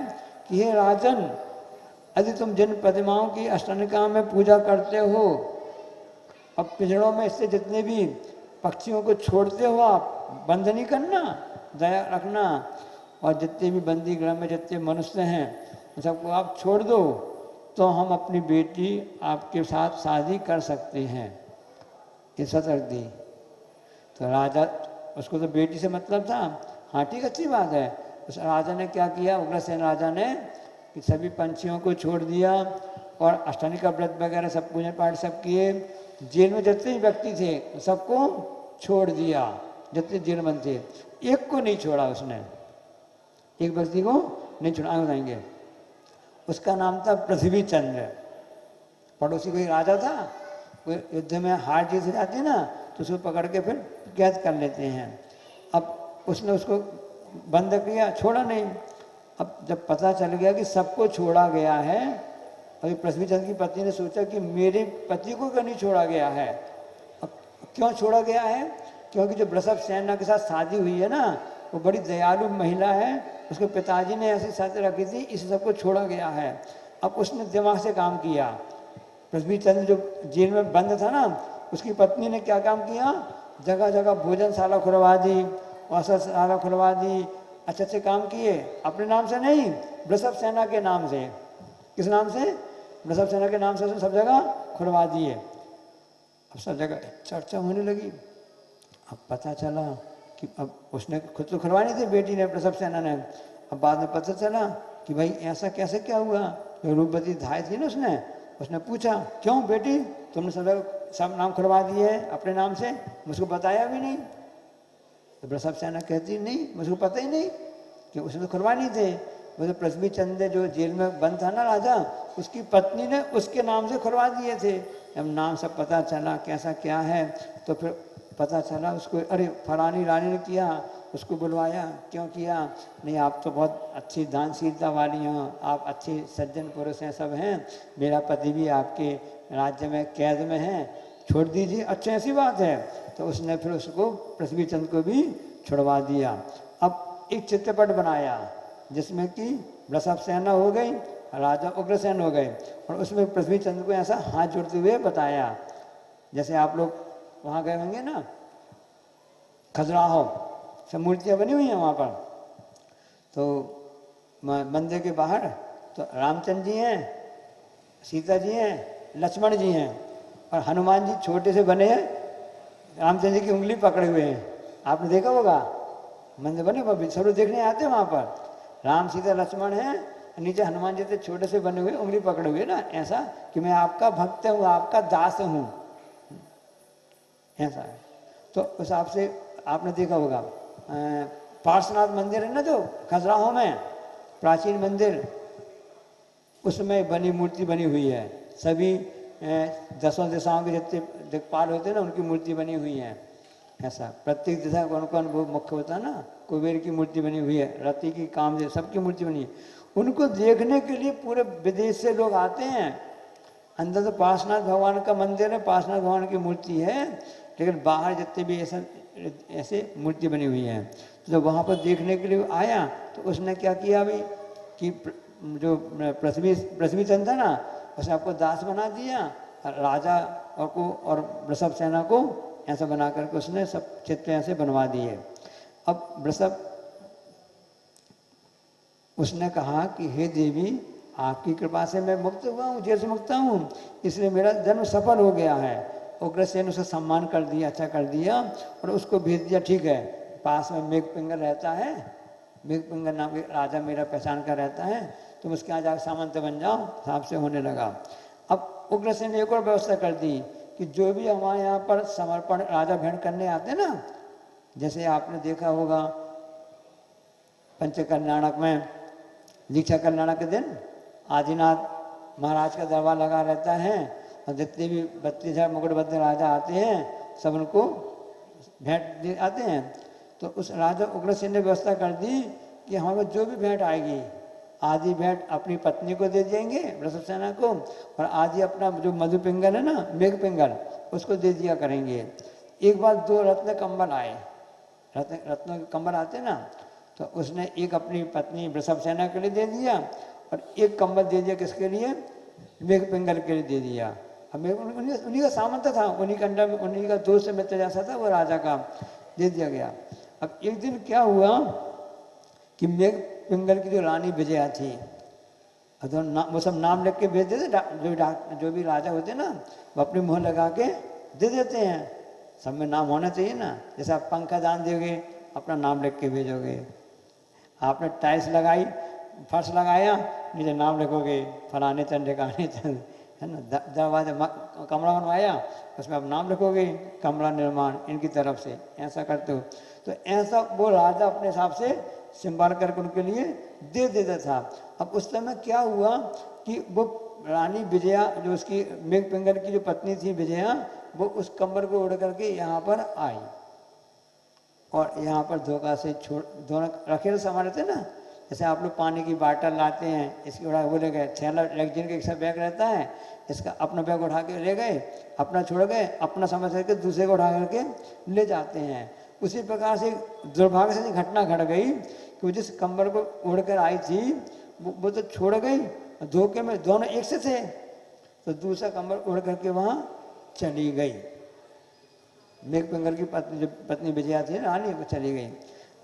कि हे राजन, यदि तुम जिन प्रतिमाओं की अष्टनिका में पूजा करते हो, अब पिंजड़ों में इससे जितने भी पक्षियों को छोड़ते हो, आप बंद नहीं करना, दया रखना, और जितने भी बंदी गृह में जितने मनुष्य हैं सबको आप छोड़ दो, तो हम अपनी बेटी आपके साथ शादी कर सकते हैं। ये शर्त रख दी। तो राजा, उसको तो बेटी से मतलब था, हाँ ठीक अच्छी बात है। उस राजा ने क्या किया, उग्रसेन राजा ने कि सभी पंछियों को छोड़ दिया और अष्टनिका व्रत वगैरह सब पूजा पाठ सब किए। जेल में जितने भी व्यक्ति थे सबको छोड़ दिया, जितने जेल में थे, एक को नहीं छोड़ा उसने, एक व्यक्ति को नहीं छोड़ा। आगे बताएंगे। उसका नाम था पृथ्वी चंद्र। पड़ोसी कोई राजा था, कोई युद्ध में हार जीत हो जाती ना, तो उसको पकड़ के फिर कैद कर लेते हैं। अब उसने उसको बंद किया, छोड़ा नहीं। अब जब पता चल गया कि सबको छोड़ा गया है, अभी पृथ्वी चंद्र की पत्नी ने सोचा कि मेरे पति को क्यों नहीं छोड़ा गया है। अब क्यों छोड़ा गया है? क्योंकि जो वृषभ सेना के साथ शादी हुई है ना, वो बड़ी दयालु महिला है, उसके पिताजी ने ऐसी शर्त रखी थी, इस सबको छोड़ा गया है। अब उसने दिमाग से काम किया। पृथ्वी चंद्र जो जेल में बंद था ना, उसकी पत्नी ने क्या काम किया, जगह जगह भोजनशाला खुलवा दी, औषधशाला खुलवा दी, अच्छे अच्छे काम किए, अपने नाम से नहीं, वृषभ सेना के नाम से। किस नाम से? वृषभ सेना के नाम से उसने सब जगह खुलवा दिए। अब सब जगह चर्चा होने लगी। अब पता चला कि अब उसने खुद तो खुलवानी थी बेटी ने, प्रसव सेना ने। अब बाद में पता चला कि भाई ऐसा कैसे क्या हुआ। जो रूपवती धाय थी ना, उसने पूछा, क्यों बेटी तुमने सब नाम खुलवा दिए अपने नाम से, मुझको बताया भी नहीं। तो प्रसव सेना कहती, नहीं मुझको पता ही नहीं कि उसने तो खुलवा नहीं थे। वो तो पृथ्वी चंद जो जेल में बंद था ना राजा, उसकी पत्नी ने उसके नाम से खुलवा दिए थे। जब नाम सब पता चला कैसा क्या है, तो फिर पता चला उसको, अरे फलानी रानी ने किया, उसको बुलवाया। क्यों किया? नहीं आप तो बहुत अच्छी दानशीलता वाली हैं, आप अच्छे सज्जन पुरुष हैं, सब हैं, मेरा पति भी आपके राज्य में कैद में है, छोड़ दीजिए। अच्छा ऐसी बात है। तो उसने फिर उसको पृथ्वी चंद को भी छुड़वा दिया। अब एक चित्रपट बनाया जिसमें कि वृषभ सेना हो गई, राजा उग्रसेन हो गए, और उसमें पृथ्वी चंद को ऐसा हाथ जोड़ते हुए बताया। जैसे आप लोग वहाँ गए होंगे ना, खजुराहो सब मूर्तियाँ बनी हुई हैं वहाँ पर, तो मंदिर के बाहर तो रामचंद्र जी हैं, सीता जी हैं, लक्ष्मण जी हैं, और हनुमान जी छोटे से बने हैं, रामचंद्र जी की उंगली पकड़े हुए हैं। आपने देखा होगा, मंदिर बने हुए सब लोग देखने आते हैं वहाँ पर। राम सीता लक्ष्मण हैं, नीचे हनुमान जी से छोटे से बने हुए, उंगली पकड़े हुए ना, ऐसा कि मैं आपका भक्त हूँ, आपका दास हूँ, ऐसा है। तो उस हिसाब से आपने देखा होगा पार्श्वनाथ मंदिर है ना जो खजुराहो में, प्राचीन मंदिर, उसमें बनी मूर्ति बनी हुई है। सभी 10 दिशाओं के जितने दिक्पाल होते हैं ना, उनकी मूर्ति बनी हुई है। ऐसा प्रत्येक दिशा कौन कौन वो मुख्य होता है ना, कुबेर की मूर्ति बनी हुई है, रति की, कामदेव, सबकी मूर्ति बनी है। उनको देखने के लिए पूरे विदेश से लोग आते हैं। अंदर तो पार्श्वनाथ भगवान का मंदिर है, पार्श्वनाथ भगवान की मूर्ति है, लेकिन बाहर जितने भी ऐसे मूर्ति बनी हुई है। तो जब वहाँ पर देखने के लिए आया तो उसने क्या किया भाई कि जो पृथ्वी चंद था ना, उसने आपको दास बना दिया, राजा और वृषभ सेना को ऐसा बना करके उसने सब चित्र ऐसे बनवा दिए। अब वृषभ उसने कहा कि हे देवी, आपकी कृपा से मैं मुक्त हुआ हूँ, जेल से मुक्त हूँ, इसलिए मेरा जन्म सफल हो गया है। उग्रसेन ने उसे सम्मान कर दिया, अच्छा कर दिया, और उसको भेज दिया। ठीक है, पास में मेघपिंगल रहता है, मेघपिंगल नाम के राजा मेरा पहचान का रहता है, तुम उसके यहाँ जाकर सामंत बन जाओ। साहब से होने लगा। अब उग्रसेन ने एक और व्यवस्था कर दी कि जो भी हमारे यहाँ पर समर्पण राजा भेंट करने आते ना, जैसे आपने देखा होगा पंचकल्याणक में, दीक्षा कल्याणक के दिन आदिनाथ महाराज का दरबार लगा रहता है, और जितने भी 32,000 मुकुटबद्ध राजा आते हैं सब उनको भेंट दे आते हैं। तो उस राजा उग्रसेन ने व्यवस्था कर दी कि हमें जो भी भेंट आएगी, आधी भेंट अपनी पत्नी को दे देंगे वृषभ सेना को, और आधी अपना जो मधुपिंगल है ना, मेघपिंगल, उसको दे दिया करेंगे। एक बार 2 रत्न कंबल आए, रत्नों के कंबल आते ना, तो उसने एक अपनी पत्नी वृषभ सेना के लिए दे दिया, और एक कंबल दे दिया किसके लिए, मेघपिंगल के लिए दे दिया। अब उन्हीं का सामंत था, उन्हीं के अंडर में, उन्हीं का दोस्त मित्र जैसा था, वो राजा का दे दिया गया। अब एक दिन क्या हुआ कि मेघपिंगल की जो रानी विजया थी, तो वो सब नाम लिख के भेज देते, जो भी राजा होते ना, वो अपनी मुहर लगा के दे देते हैं। सब में नाम होना चाहिए ना, जैसे आप पंखा दान दोगे, अपना नाम लिख के भेजोगे। आपने टाइल्स लगाई, फर्श लगाया, नीचे नाम लिखोगे, फलाने चंद ढिकाने चंद, है ना। दरवाजा कमरा बनवाया, उसमें आप नाम लिखोगे, कमरा निर्माण इनकी तरफ से, ऐसा करते हो। तो ऐसा वो राजा अपने हिसाब से संभाल करके उनके लिए दे देता था। अब उस समय क्या हुआ कि वो रानी विजया, जो उसकी मेघपिंगल की जो पत्नी थी विजया, वो उस कंबल को उड़ करके यहाँ पर आई, और यहाँ पर धोखा से दोनों रखे सामान रहते ना, जैसे आप लोग पानी की बाटल लाते हैं, इसकी उड़ा वो ले गए, थैला लग्जरी का एक सा बैग रहता है, इसका अपना बैग उठा के ले गए, अपना छोड़ गए, अपना समझ करके दूसरे को उठा करके ले जाते हैं। उसी प्रकार से दुर्भाग्य से घटना घट गई कि वो जिस कंबल को उड़ कर आई थी वो तो छोड़ गई, धोखे में दोनों एक से थे, तो दूसरा कंबल उड़ करके वहाँ चली गई। मेघपिंगल की पत्नी विजया थी रानी, वो चली गई।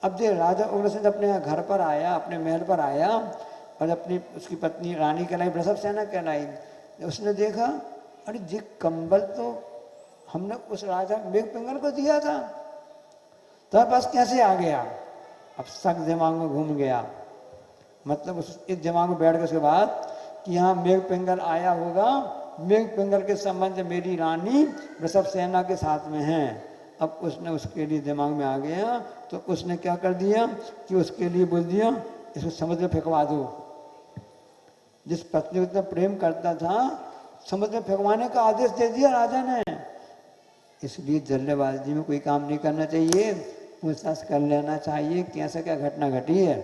अब जो राजा उग्रसेन अपने घर पर आया, अपने महल पर आया, और अपनी उसकी पत्नी रानी कहलाई, वृषभ सेना कहलाई, उसने देखा अरे ये कंबल तो हमने उस राजा मेघपिंगल को दिया था, तब बस कैसे आ गया, अब शक दिमाग में घूम गया। मतलब इस दिमाग में बैठ गए उसके बाद कि यहाँ मेघ पिंगल आया होगा, मेघ पिंगल के संबंध मेरी रानी वृषभ सेना के साथ में है। अब उसने उसके लिए दिमाग में आ गया, तो उसने क्या कर दिया कि उसके लिए बोल दिया इसको समुद्र में फेंकवा दो। जिस पत्नी को इतना प्रेम करता था, समुद्र में फेंकवाने का आदेश दे दिया राजा ने। इसलिए जल्दबाजी में कोई काम नहीं करना चाहिए, पूछताछ कर लेना चाहिए कि ऐसा क्या घटना घटी है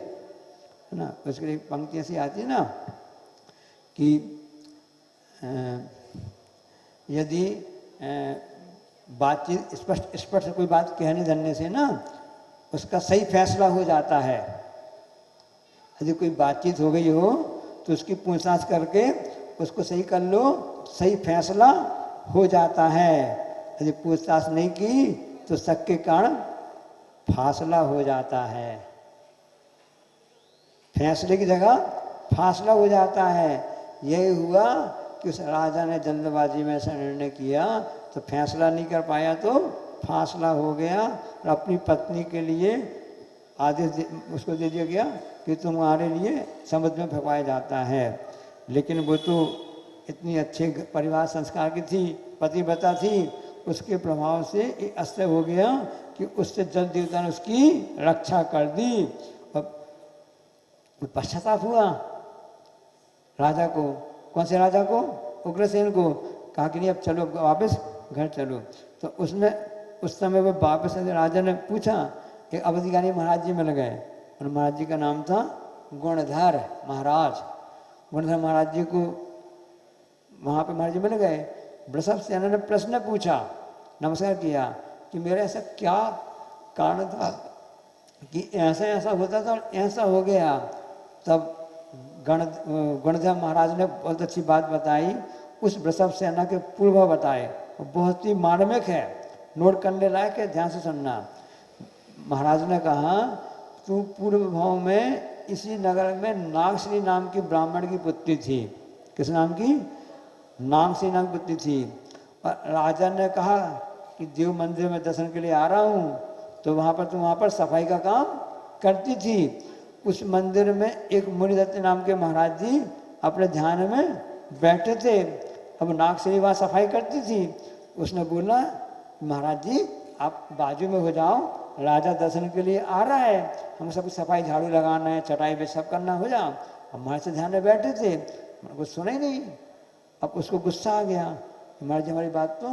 ना। उसके लिए पंक्ति ऐसी आती है ना कि यदि बातचीत स्पष्ट कोई बात कहने धरने से ना उसका सही फैसला हो जाता है। यदि कोई बातचीत हो गई हो तो उसकी पूछताछ करके उसको सही कर लो, सही फैसला हो जाता है। यदि पूछताछ नहीं की तो शक के कारण फासला हो जाता है, फैसले की जगह फासला हो जाता है। यही हुआ कि उस राजा ने जल्दबाजी में ऐसा निर्णय किया तो फैसला नहीं कर पाया तो फासला हो गया, और अपनी पत्नी के लिए आदेश उसको दे दिया गया कि तुम्हारे लिए समुद्र में फेंकवाया जाता है। लेकिन वो तो इतनी अच्छे परिवार संस्कार की थी, पतिव्रता थी, उसके प्रभाव से ये ऐसा हो गया कि उससे जल देवता ने उसकी रक्षा कर दी। पश्चाताप हुआ राजा को। कौन से राजा को? उग्रसेन को। कहा कि नहीं अब चलो वापस घर चलो। तो उसने उस समय वो वापस राजा ने पूछा, एक अवधिकारी महाराज जी मिल गए, और महाराज जी का नाम था गुणधर महाराज। गुणधर महाराज जी को वहाँ पे महाराज जी मिल गए। वृषभ सेना ने प्रश्न पूछा, नमस्कार किया कि मेरा ऐसा क्या कारण था कि ऐसा ऐसा होता था और ऐसा हो गया। तब गुणधर महाराज ने बहुत अच्छी बात बताई, उस वृषभ सेना के पूर्व बताए, बहुत ही मार्मिक है, नोट करने लायक है, ध्यान से सुनना। महाराज ने कहा तू पूर्व भाव में इसी नगर में नागश्री नाम की ब्राह्मण की पुत्री थी। किस नाम की? नागश्री नाम की पुत्री थी। और राजा ने कहा कि देव मंदिर में दर्शन के लिए आ रहा हूँ, तो वहाँ पर सफाई का काम करती थी। उस मंदिर में एक मुनिदत्त नाम के महाराज जी अपने ध्यान में बैठे थे। अब नागश्री वहाँ सफाई करती थी। उसने बोला महाराज जी आप बाजू में हो जाओ, राजा दर्शन के लिए आ रहा है, हम सब सफाई झाड़ू लगाना है, चटाई पे सब करना, हो जाओ। हमारे से ध्यान में बैठे थे, कुछ सुना ही नहीं। अब उसको गुस्सा आ गया, महाराज जी हमारी बात तो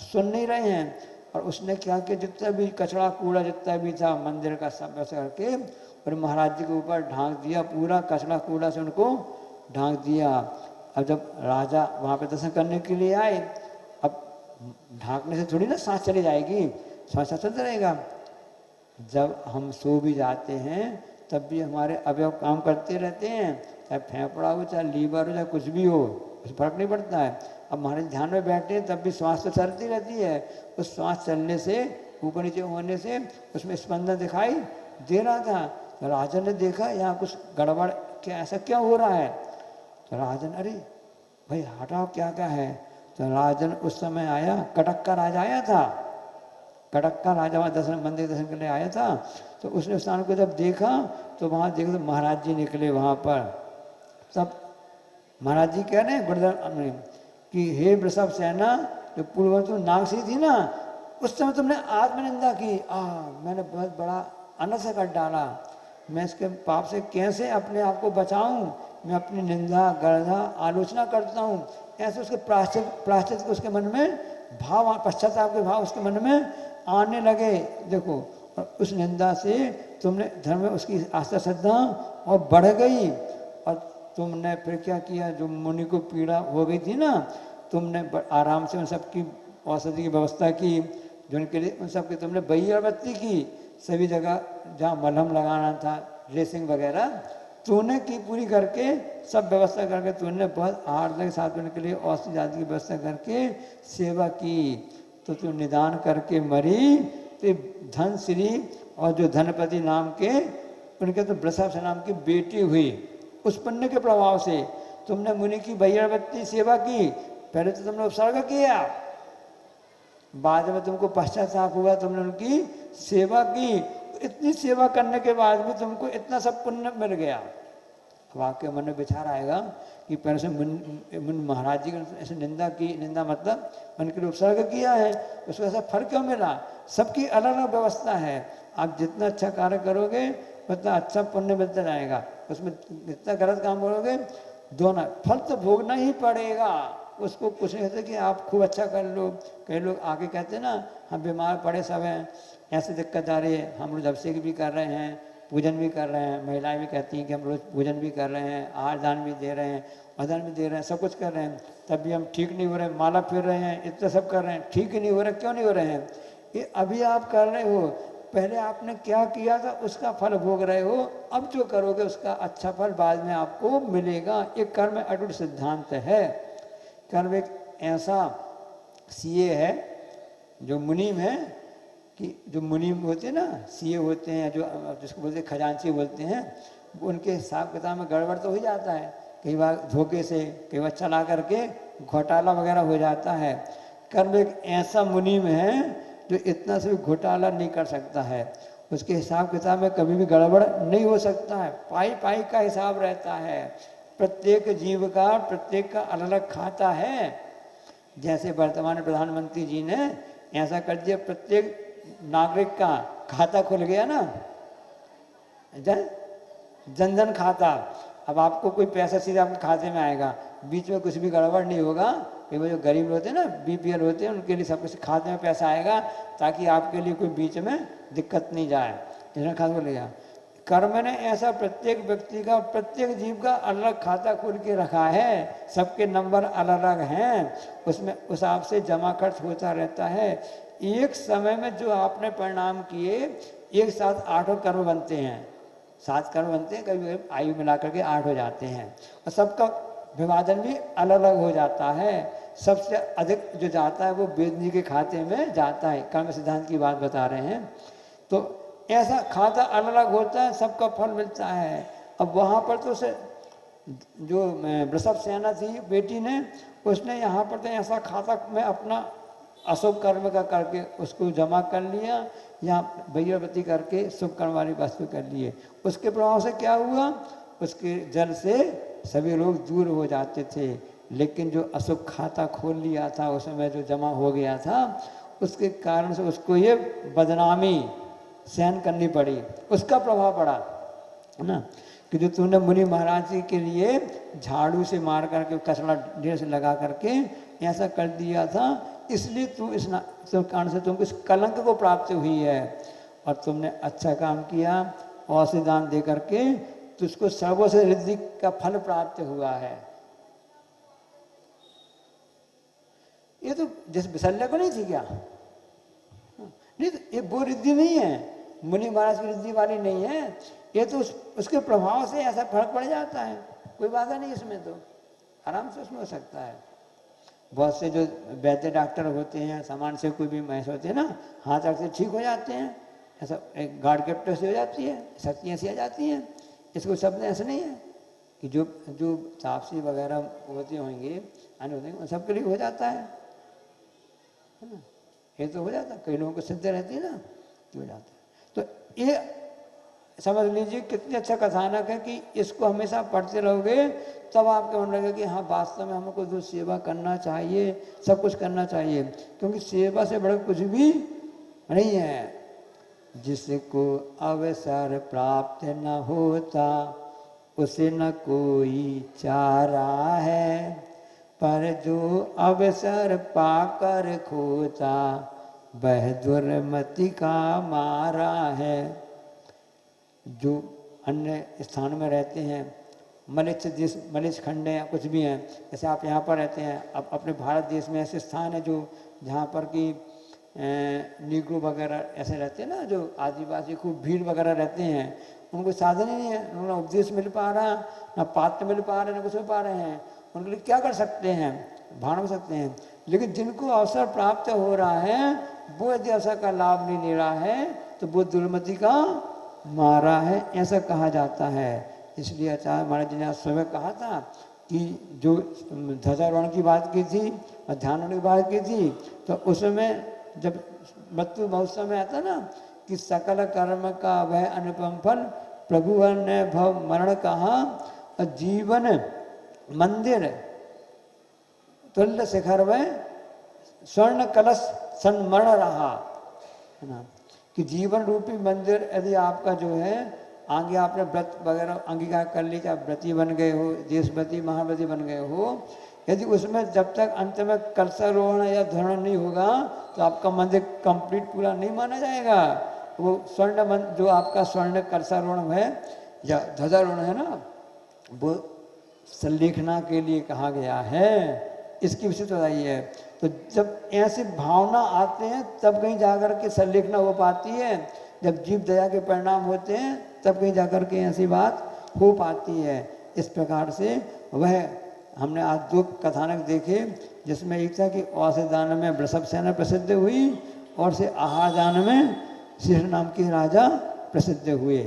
सुन नहीं रहे हैं। और उसने क्या किया, जितना भी कचरा कूड़ा जितना भी था मंदिर का सब वैसा करके और महाराज जी के ऊपर ढांक दिया, पूरा कचरा कूड़ा से उनको ढांक दिया। अब जब राजा वहाँ पे दर्शन करने के लिए आए, अब ढांकने से थोड़ी ना सांस चली जाएगी, सांस चलता रहेगा। जब हम सो भी जाते हैं तब भी हमारे अवयव काम करते रहते हैं, चाहे फेफड़ा हो, चाहे लीवर हो, चाहे कुछ भी हो, कुछ फर्क नहीं पड़ता है। अब हमारे ध्यान में बैठे हैं तब भी श्वास तो चलती रहती है। उस श्वास चलने से, ऊपर नीचे होने से उसमें स्पंदन दिखाई दे रहा था। तो राजन ने देखा यहाँ कुछ गड़बड़, क्या ऐसा क्या हो रहा है। तो राजन, अरे भाई हटाओ क्या क्या है। तो राजन उस समय आया, कटक का राजा आया था, कटक का राजा वहाँ दर्शन मंदिर दर्शन करने आया था। तो उसने उस स्थान को जब देखा तो वहाँ देखो तो महाराज जी निकले वहाँ पर। तब महाराज जी कह रहे हैं गुणधर कि हे वृषभ सेना, जो पूर्ववंतु नागश्री थी ना, उस समय तुमने आत्मनिंदा की। मैंने बहुत बड़ा अनर्थ कर डाला, मैं इसके पाप से कैसे अपने आप को बचाऊं। मैं अपनी निंदा, गर्धा, आलोचना करता हूँ। ऐसे उसके प्राश्चित उसके मन में भाव, पश्चाताप के भाव उसके मन में आने लगे। देखो, और उस निंदा से तुमने धर्म में उसकी आस्था श्रद्धा और बढ़ गई। और तुमने फिर क्या किया, जो मुनि को पीड़ा हो गई थी ना, तुमने आराम से उन सबकी औषधि की व्यवस्था की, जो उनके लिए उन सब की तुमने बई अगरबत्ती की, सभी जगह जहाँ मलहम लगाना था, ड्रेसिंग वगैरह तूने की पूरी करके, सब व्यवस्था करके तूने बहुत आहार के साथ उनके लिए औषधि आदि की व्यवस्था करके सेवा की। तो तू निदान करके मरी, तो धन श्री और जो धनपति नाम के उनके तो वृषभ से नाम की बेटी हुई। उस पुण्य के प्रभाव से तुमने मुनि की बई अगरबत्ती सेवा की, पहले तो तुमने उपसर्ग किया, बाद में तुमको पश्चाताप हुआ, तुमने उनकी सेवा की, इतनी सेवा करने के बाद भी तुमको इतना सब पुण्य मिल गया। अब आपके मन में विचार आएगा कि पहले से मुन महाराज जी ने ऐसे निंदा की, निंदा मतलब मन के लिए उपसर्ग किया है, उसको ऐसा फल क्यों मिला? सबकी अलग अलग व्यवस्था है। आप जितना अच्छा कार्य करोगे उतना अच्छा पुण्य मिलता जाएगा, उसमें जितना गलत काम करोगे दोनों फल तो भोगना ही पड़ेगा। उसको कुछ नहीं होता कि आप खूब अच्छा कर लो। कई लोग आके कहते हैं ना, हम बीमार पड़े सब हैं, ऐसे दिक्कत आ रही है, हम रोज अभिषेक भी कर रहे हैं, पूजन भी कर रहे हैं, महिलाएं भी कहती हैं कि हम रोज पूजन भी कर रहे हैं, आहार दान भी दे रहे हैं, वजन भी दे रहे हैं, सब कुछ कर रहे हैं, तब भी हम ठीक नहीं हो रहे, माला फिर रहे हैं, इतना सब कर रहे हैं, ठीक ही नहीं हो रहे। क्यों नहीं हो रहे हैं? ये अभी आप कर रहे हो, पहले आपने क्या किया था उसका फल भोग रहे हो, अब जो करोगे उसका अच्छा फल बाद में आपको मिलेगा। ये कर्म अटूट सिद्धांत है। कर्म एक ऐसा सीए है जो मुनीम है, कि जो मुनीम होते हैं ना, सीए होते हैं, जो जिसको बोलते हैं खजांची बोलते हैं, उनके हिसाब किताब में गड़बड़ तो हो जाता है, कई बार धोखे से, कई बार चला करके घोटाला वगैरह हो जाता है। कर्म एक ऐसा मुनीम है जो इतना से भी घोटाला नहीं कर सकता है, उसके हिसाब किताब में कभी भी गड़बड़ नहीं हो सकता है, पाई पाई का हिसाब रहता है। प्रत्येक जीव का, प्रत्येक का अलग अलग खाता है। जैसे वर्तमान प्रधानमंत्री जी ने ऐसा कर दिया, प्रत्येक नागरिक का खाता खुल गया ना, जन धन खाता। अब आपको कोई पैसा सीधा आपके खाते में आएगा, बीच में कुछ भी गड़बड़ नहीं होगा। कि वो जो गरीब होते हैं ना, बीपीएल होते हैं, उनके लिए सब कुछ खाते में पैसा आएगा, ताकि आपके लिए कोई बीच में दिक्कत नहीं जाए, इसमें खाता खुल गया। कर्म ने ऐसा प्रत्येक व्यक्ति का, प्रत्येक जीव का अलग खाता खोल के रखा है, सबके नंबर अलग अलग हैं, उसमें उस हिसाब से जमा खर्च होता रहता है। एक समय में जो आपने परिणाम किए, एक साथ 8 कर्म बनते हैं, 7 कर्म बनते हैं, कभी आयु मिला करके 8 हो जाते हैं, और सबका विभाजन भी अलग अलग हो जाता है। सबसे अधिक जो जाता है वो वेद जी के खाते में जाता है। कर्म सिद्धांत की बात बता रहे हैं, तो ऐसा खाता अलग अलग होता है, सबका फल मिलता है। अब वहाँ पर तो उसे जो वृषभ सेना थी बेटी ने, उसने यहाँ पर तो ऐसा खाता में अपना अशुभ कर्म का करके उसको जमा कर लिया, यहाँ वैयवृत्ति करके शुभ कर्म वाली वस्तु कर लिए। उसके प्रभाव से क्या हुआ, उसके जल से सभी लोग दूर हो जाते थे। लेकिन जो अशुभ खाता खोल लिया था, उसमें जो जमा हो गया था, उसके कारण से उसको ये बदनामी सहन करनी पड़ी, उसका प्रभाव पड़ा, है ना। कि जो तूने मुनि महाराज जी के लिए झाड़ू से मार करके, कचरा ढेर से लगा करके ऐसा कर दिया था, इसलिए तू इस कारण से तुमको इस कलंक को प्राप्त हुई है। और तुमने अच्छा काम किया, औषधि दान दे करके तुझको सर्वोच्च रिद्धि का फल प्राप्त हुआ है। ये तो जैसे विशल्य को नहीं थी क्या? नहीं, तो ये वो रिद्धि नहीं है, मुनि महाराज की रिद्धि वाली नहीं है, ये तो उसके प्रभाव से ऐसा फर्क पड़ जाता है। कोई बाधा नहीं इसमें, तो आराम से उसमें हो सकता है। बहुत से जो वैद्य डॉक्टर होते हैं, सामान से कोई भी महसूस होते हैं ना, हाथ रख से ठीक हो जाते हैं, ऐसा एक गार्ड गिफ्ट से हो जाती है, शक्तियाँ ऐसी आ जाती हैं। इसको शब्द ऐसे नहीं है कि जो तापसी वगैरह होते होंगे, अन्य होते हैं, सबके लिए हो जाता है ना, ये तो हो जाता है। कई लोगों को सिद्ध रहती है ना, तो हो जाता है। तो ये समझ लीजिए कितनी अच्छा कथानक है कि इसको हमेशा पढ़ते रहोगे, तब आपके मन लगेगा कि हाँ वास्तव में हमको जो सेवा करना चाहिए, सब कुछ करना चाहिए, क्योंकि सेवा से बड़ा कुछ भी नहीं है। जिसको अवसर प्राप्त न होता, उसे न कोई चारा है, पर जो अवसर पाकर खोता, वह दुर्मति का मारा है। जो अन्य स्थान में रहते हैं, मलिच्छ देश, मलिच्छ खंड है, कुछ भी हैं, जैसे आप यहाँ पर रहते हैं, अब अपने भारत देश में ऐसे स्थान है जो जहाँ पर कि नीग्रो वगैरह ऐसे रहते हैं ना, जो आदिवासी खूब भीड़ वगैरह रहते हैं, उनको साधन ही नहीं है, उन्हें ना उपदेश मिल पा रहा, ना पात्र मिल पा रहे, ना कुछ मिल पा रहे हैं। उनके लिए क्या कर सकते हैं, भाड़ में सकते हैं। लेकिन जिनको अवसर प्राप्त हो रहा है, वो यदि अवसर का लाभ नहीं ले रहा है, तो वो दुर्मति का मारा है, ऐसा कहा जाता है। इसलिए आचार्य महाराज जी ने स्वयं कहा था कि जो ध्वजारोहण की बात की थी और ध्यान की बात की थी, तो उसमें जब मृत्यु महोत्सव में आता ना कि सकल कर्म का वह अनुपम फल, प्रभु ने भव मरण कहा, जीवन मंदिर तुल्य शिखर में स्वर्ण कलश सन्मरण रहा, है ना। कि जीवन रूपी मंदिर यदि आपका जो है, आगे आपने व्रत वगैरह अंगीकार कर ली, चाहे व्रती बन गए हो, देशव्रती महाव्रती बन गए हो, यदि उसमें जब तक अंत में कलशारोहण या ध्वरण नहीं होगा तो आपका मंदिर कंप्लीट पूरा नहीं माना जाएगा। वो स्वर्ण जो आपका स्वर्ण कलशारोहण है या ध्वजारोहण है ना, वो संलेखना के लिए कहा गया है, इसकी विशेष बताई है। तो जब ऐसी भावना आते हैं तब कहीं जाकर के संलेखना हो पाती है, जब जीव दया के परिणाम होते हैं तब कहीं जाकर के ऐसी बात हो पाती है। इस प्रकार से वह हमने आज 2 कथानक देखे, जिसमें एक था कि औषधान में वृषभ सेना प्रसिद्ध हुई और से आहार दान में शिष्य नाम के राजा प्रसिद्ध हुए।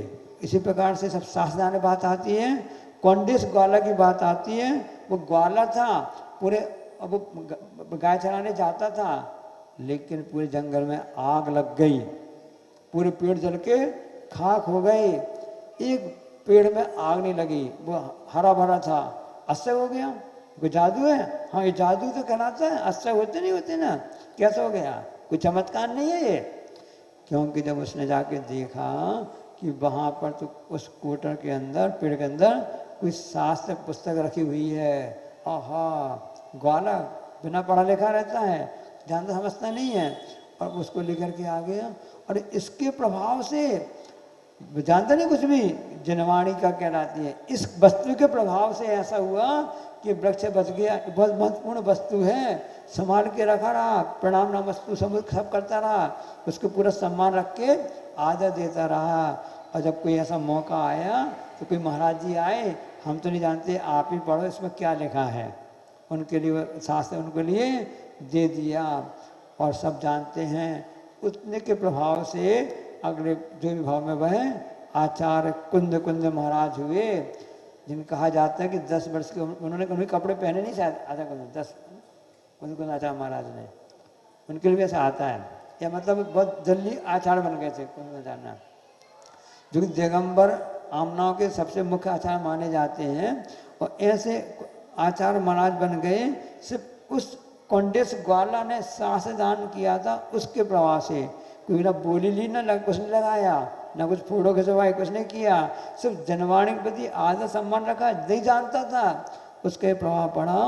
इसी प्रकार से सब शास्त्रदान में बात आती है। कौंडिस ग्वाला की बात आती है। वो ग्वाला था पूरे, अब वो गाय चराने जाता था, लेकिन पूरे जंगल में आग लग गई, पूरे पेड़ जल के खाक हो गए, एक पेड़ में आग नहीं लगी, वो हरा भरा था, अश्चर्य हो गया। कोई जादू है? हाँ, ये जादू तो कहलाता है, अश्चर्य होते नहीं होते ना, कैसे हो गया? कोई चमत्कार नहीं है ये। क्योंकि जब उसने जाके देखा कि वहाँ पर तो उस कोटर के अंदर, पेड़ के अंदर कोई शास्त्र पुस्तक रखी हुई है। आहा, ग्वाला बिना पढ़ा लिखा रहता है, जानता समझता नहीं है, और उसको लेकर के आ गया। और इसके प्रभाव से जानता नहीं कुछ भी, जनवाणी का कहलाती है। इस वस्तु के प्रभाव से ऐसा हुआ कि वृक्ष बच गया। बहुत महत्वपूर्ण वस्तु है, संभाल के रखा रहा, प्रणाम नमस्तु सब करता रहा, उसको पूरा सम्मान रख के आदर देता रहा। और जब कोई ऐसा मौका आया तो कोई महाराज जी आए, हम तो नहीं जानते, आप ही पढ़ो इसमें क्या लिखा है, उनके लिए शास्त्र उनके लिए दे दिया, और सब जानते हैं। उतने के प्रभाव से अगले जो भी भाव में वह आचार्य कुंद महाराज हुए, जिन कहा जाता है कि 10 वर्ष के उन्होंने कभी कपड़े पहने नहीं, शायद आचार्य कुंद 10 कुंद आचार्य महाराज ने, उनके लिए ऐसा आता है, या मतलब बहुत जल्दी आचार्य बन गए थे कुंद आचार्य, जो कि दिगंबर आमनाओं के सबसे मुख्य आचार्य माने जाते हैं। और ऐसे आचार्य महाराज बन गए सिर्फ उस कौंडिस ग्वाला ने शास्त्र दान किया था, उसके प्रभाव से। कोई ना बोली ली, ना कुछ नहीं लगाया, ना कुछ फोटो खिंचवाई, कुछ नहीं किया, सिर्फ जनवाणी के प्रति आदर सम्मान रखा, नहीं जानता था। उसके प्रभाव पड़ा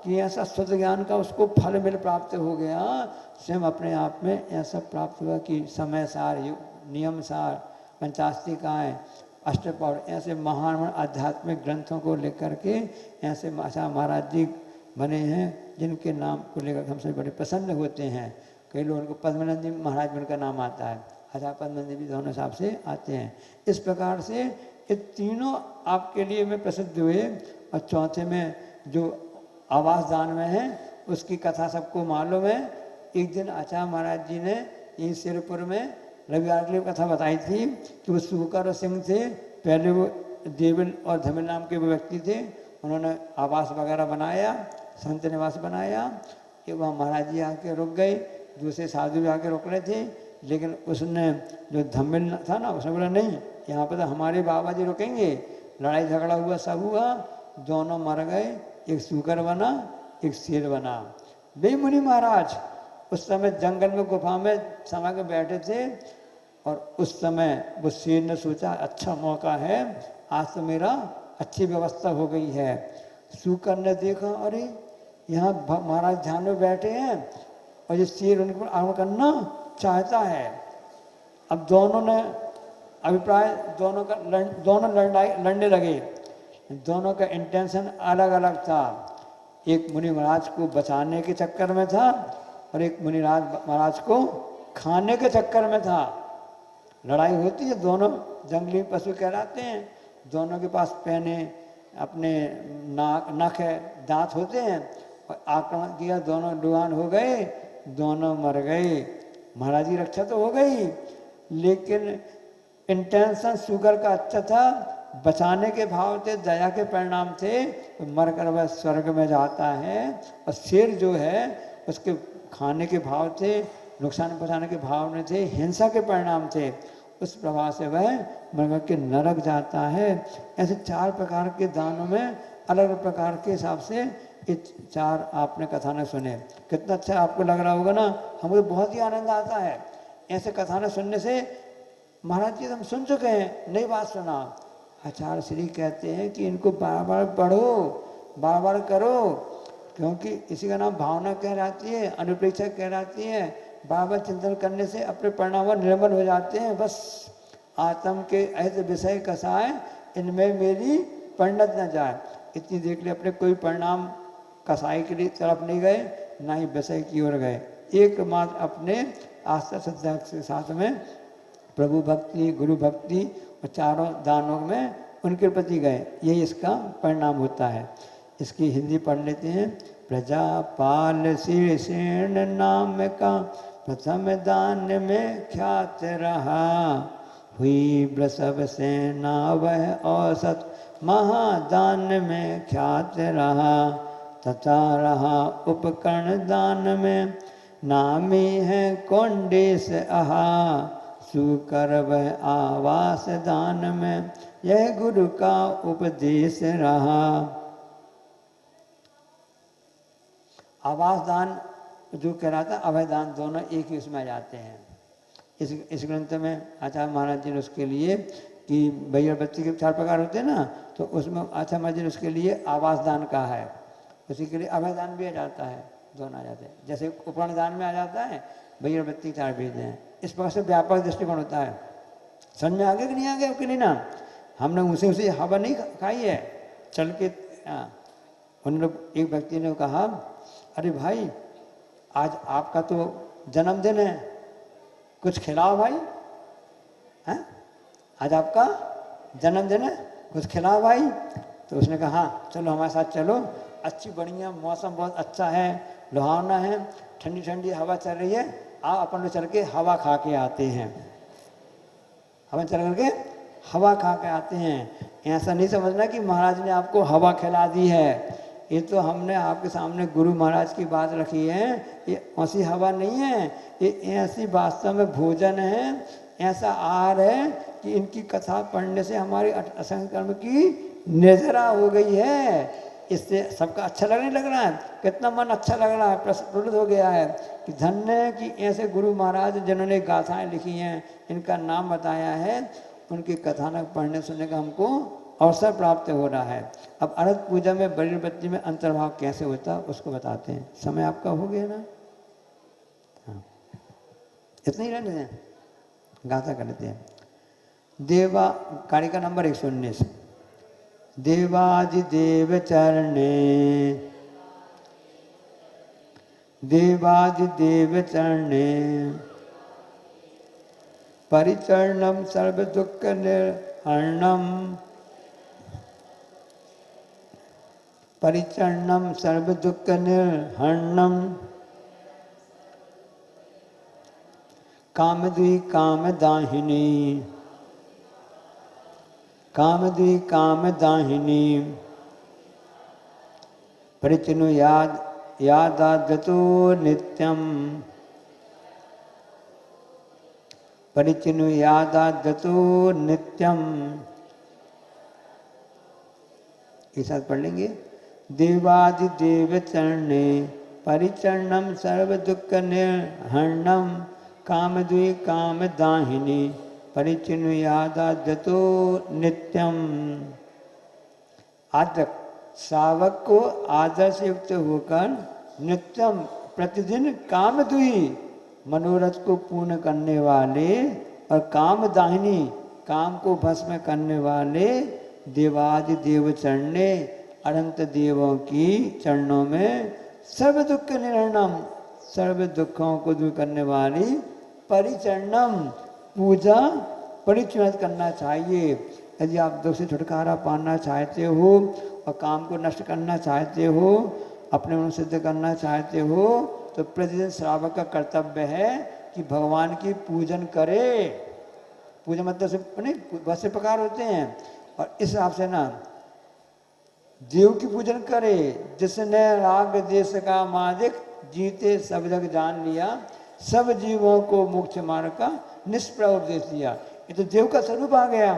कि ऐसा शुद्ध ज्ञान का उसको फल मिल प्राप्त हो गया, स्वयं अपने आप में ऐसा प्राप्त हुआ कि समय सार, नियम सार, पंचास्तिकाएँ, अष्टपौर, ऐसे महान आध्यात्मिक ग्रंथों को लेकर के ऐसे आचार्य महाराज जी बने हैं, जिनके नाम को लेकर हम सभी बड़े प्रसन्न होते हैं। कई लोगों को पद्मनंद जी महाराज उनका नाम आता है, आचार्य पद्मनंद जी भी दोनों हिसाब से आते हैं। इस प्रकार से ये तीनों आपके लिए में प्रसिद्ध हुए। और चौथे में जो आवास दान में है, उसकी कथा सबको मालूम है। एक दिन आचार्य महाराज जी ने यही सिरपुर में रविवार के लिए कथा बताई थी कि वो सूकर सिंह थे, पहले वो देवल और धमिल नाम के वो व्यक्ति थे, उन्होंने आवास वगैरह बनाया, संत निवास बनाया। कि वहाँ महाराज जी आके रुक गए, दूसरे साधु भी आके रुक रहे थे, लेकिन उसने जो धमिल था ना, उसने बोला नहीं, यहाँ पर तो हमारे बाबा जी रुकेंगे। लड़ाई झगड़ा हुआ, सब हुआ, दोनों मर गए, एक सूकर बना, एक शेर बना। वे मुनि महाराज उस समय जंगल में गुफा में समा के बैठे थे, और उस समय वो शेर ने सोचा अच्छा मौका है, आज तो मेरा अच्छी व्यवस्था हो गई है। सूकर ने देखा, अरे यहाँ महाराज ध्यान में बैठे हैं और ये शेर उनके पर आक्रमण करना चाहता है। अब दोनों ने अभिप्राय, दोनों लड़ने लगे, दोनों का इंटेंशन अलग अलग था। एक मुनि महाराज को बचाने के चक्कर में था, और एक मुनि महाराज को खाने के चक्कर में था। लड़ाई होती है, दोनों जंगली पशु कहलाते हैं, दोनों के पास पहने अपने नख है, दांत होते हैं, और आक्रमण किया, दोनों डुआन हो गए, दोनों मर गए। महाराज की रक्षा तो हो गई, लेकिन इंटेंशन शुगर का अच्छा था, बचाने के भाव थे, दया के परिणाम थे, तो मरकर वह स्वर्ग में जाता है। और शेर जो है उसके खाने के भाव थे, नुकसान पहुंचाने के भाव नहीं थे, हिंसा के परिणाम थे, उस प्रभाव से वह मर के नरक जाता है। ऐसे 4 प्रकार के दानों में अलग अलग प्रकार के हिसाब से ये 4 आपने कथानक सुने। कितना अच्छा आपको लग रहा होगा ना, हमको तो बहुत ही आनंद आता है ऐसे कथानक सुनने से। महाराज जी हम सुन चुके हैं, नई बात सुना। आचार्य श्री कहते हैं कि इनको बार बार पढ़ो, बार बार करो, क्योंकि इसी का नाम भावना कहलाती है, अनुप्रेक्षा कहलाती है। बार बार चिंतन करने से अपने परिणाम निर्मल हो जाते हैं। बस आत्म के ऐसे विषय कसाए, इनमें मेरी पंडित न जाए, इतनी देख ले अपने कोई परिणाम कसाई के लिए तरफ नहीं गए, ना ही विषय की ओर गए। एकमात्र अपने आस्था श्रद्धा के साथ में प्रभु भक्ति, गुरु भक्ति और 4 दानों में उनके प्रति गए, यही इसका परिणाम होता है। इसकी हिंदी पढ़ लेते हैं। प्रजापाल शीर्षेण नाम का प्रथम दान में ख्यात रहा, हुई वृषभ सेना वह औसत महादान में ख्यात रहा, तथा रहा उपकरण दान में नामी है कोंडेश अहा, सुकर वह आवास दान में यह गुरु का उपदेश रहा। आवास दान जो कह रहा था, अभय दान, दोनों एक ही उसमें आ जाते हैं। इस ग्रंथ में आचार्य महाराज जी ने उसके लिए कि भैया बच्ची के 4 प्रकार होते हैं ना, तो उसमें आचार्य महाराज जी ने उसके लिए आवास दान कहा है, उसी के लिए अभय दान भी आ जाता है, दोनों आ जाते हैं। जैसे उपकरण दान में आ जाता है, भैया बच्ची 4 भेज हैं। इस प्रकार से व्यापक दृष्टिकोण होता है। समझ में आगे कि नहीं आगे कि नहीं ना? हमने उसे हवा नहीं खाई है चल के। उन लोग, एक व्यक्ति ने कहा, अरे भाई आज आपका तो जन्मदिन है, कुछ खिलाओ भाई, हैं? आज आपका जन्मदिन है, कुछ खिलाओ भाई। तो उसने कहा हाँ चलो हमारे साथ चलो, अच्छी बढ़िया मौसम बहुत अच्छा है, लुहावना है, ठंडी ठंडी हवा चल रही है, आप अपन लोग चल के हवा खा के आते हैं। हम चल करके हवा खा के आते हैं। ऐसा नहीं समझना कि महाराज ने आपको हवा खिला दी है, ये तो हमने आपके सामने गुरु महाराज की बात रखी है। ये ऐसी हवा नहीं है, ये ऐसी वास्तव में भोजन है, ऐसा आहार है कि इनकी कथा पढ़ने से हमारी असंग कर्म की निर्जरा हो गई है। इससे सबका अच्छा लगने लग रहा है, कितना मन अच्छा लग रहा है, प्रफुल्लित हो गया है कि धन्य है कि ऐसे गुरु महाराज जिन्होंने गाथाएं लिखी हैं, इनका नाम बताया है, उनकी कथानक पढ़ने सुनने का हमको अवसर प्राप्त हो रहा है। अब अरहत पूजा में बड़ी बत्ती में अंतर्भाव कैसे होता है उसको बताते हैं। समय आपका हो गया ना? हाँ, इतना ही रहने दें, गाथा कर लेते हैं। देवा कार्य का नंबर 119। देवादिदेव चरणे, देवादिदेव चरणे परिचरणम सर्व दुख निर्हरणम, परिचरणम सर्व दुख निर्हरणम, कामद्वी कामदाहिनी, कामद्वी कामदाहिनी, परिचिनु यादाद्वतो नित्यम, परिचिनु यादाद्वतो नित्यम। एक साथ पढ़ लेंगे। देवादिदेव चरणे परिचरणम सर्व दुख निर्हरणम, कामद्वी कामदाहिनी, परिचिनु यादाद्वतो नित्यम। आज तक श्रावक को आदर्श युक्त होकर नित्यम प्रतिदिन कामद्वी मनोरथ को पूर्ण करने वाले और कामदाहिनी काम को भस्म करने वाले देवादि देव चरणे अनंत देवों की चरणों में सर्व दुख निर्हरणम, सर्व दुखों को दूर करने वाली परिचरणम पूजा परिचय करना चाहिए। यदि आप दुख से छुटकारा पाना चाहते हो और काम को नष्ट करना चाहते हो, अपने मन सिद्ध करना चाहते हो, तो प्रतिदिन श्रावक का कर्तव्य है कि भगवान की पूजन करे। पूजा मतलब से नहीं, बहुत से प्रकार होते हैं, और इस हिसाब से ना देव की पूजन करे। जिसने राग देश का मालिक जीते सब जग जान लिया, सब जीवों को मोक्ष मार्ग का निष्प्रभ उपदेश दिया। ये तो देव का स्वरूप आ गया।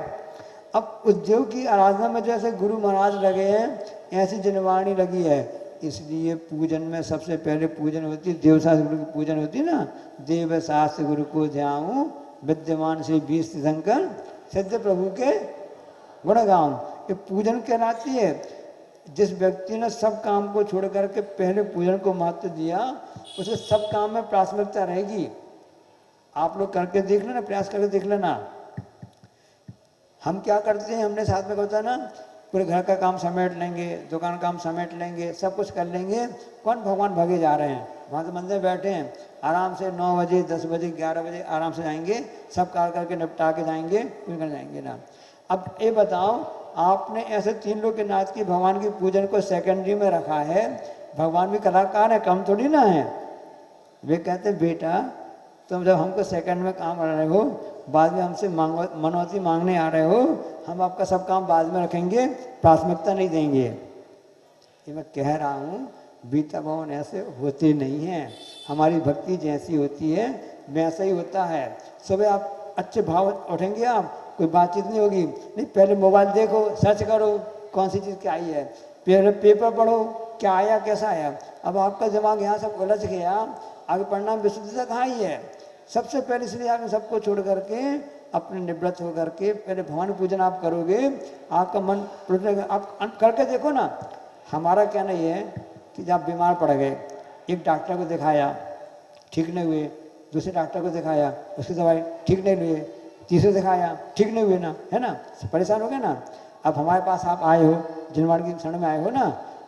अब उस देव की आराधना में जैसे गुरु महाराज लगे हैं ऐसी जनवाणी लगी है। इसलिए पूजन में सबसे पहले पूजन होती है, देव शास्त्र गुरु की पूजन होती है ना। देव शास्त्र गुरु को ध्याऊं विद्यमान से 20 शंकर सिद्ध प्रभु के गुण गाऊं, ये पूजन कहलाती है। जिस व्यक्ति ने सब काम को छोड़ करके पहले पूजन को महत्व दिया उसे सब काम में प्राथमिकता रहेगी। आप लोग करके देख लेना, प्रयास करके देख लेना। हम क्या करते हैं, हमने साथ में होता ना, पूरे घर का काम समेट लेंगे, दुकान काम समेट लेंगे, सब कुछ कर लेंगे, कौन भगवान भागे जा रहे हैं। वहाँ तो मंदिर बैठे हैं, आराम से 9 बजे 10 बजे 11 बजे आराम से जाएंगे, सब कार्य करके निपटा के जाएंगे, पूजन कर जाएंगे ना। अब ये बताओ, आपने ऐसे 3 लोग के नाथ की भगवान की पूजन को सेकेंडरी में रखा है। भगवान भी कलाकार है, कम थोड़ी ना है। वे कहते बेटा तुम जब हमको सेकंड में काम कर रहे हो, बाद में हमसे मनौती मांगने आ रहे हो, हम आपका सब काम बाद में रखेंगे, प्राथमिकता नहीं देंगे। ये मैं कह रहा हूँ, बीता भवन ऐसे होते नहीं हैं। हमारी भक्ति जैसी होती है वैसा ही होता है। सुबह आप अच्छे भाव उठेंगे, आप कोई बातचीत नहीं होगी, नहीं पहले मोबाइल देखो, सर्च करो कौन सी चीज़ क्या आई है, पहले पेपर पढ़ो क्या आया कैसा आया। अब आपका दिमाग यहाँ सब उलझ गया, आगे पढ़ना विशुद्धता कहाँ ही है। सबसे पहले इसलिए आपने सबको छोड़ करके अपने निवृत्त होकर के पहले भगवान पूजन आप करोगे, आपका मन प्रफुल्ल। आप करके देखो ना। हमारा कहना ये है कि जब बीमार पड़ गए, एक डॉक्टर को दिखाया ठीक नहीं हुए, दूसरे डॉक्टर को दिखाया उसकी दवाई ठीक नहीं हुई, तीसरे दिखाया ठीक नहीं हुए ना, है ना, परेशान हो गए ना। अब हमारे पास आप आए हो, जिनवाणी की शरण में आए हो ना,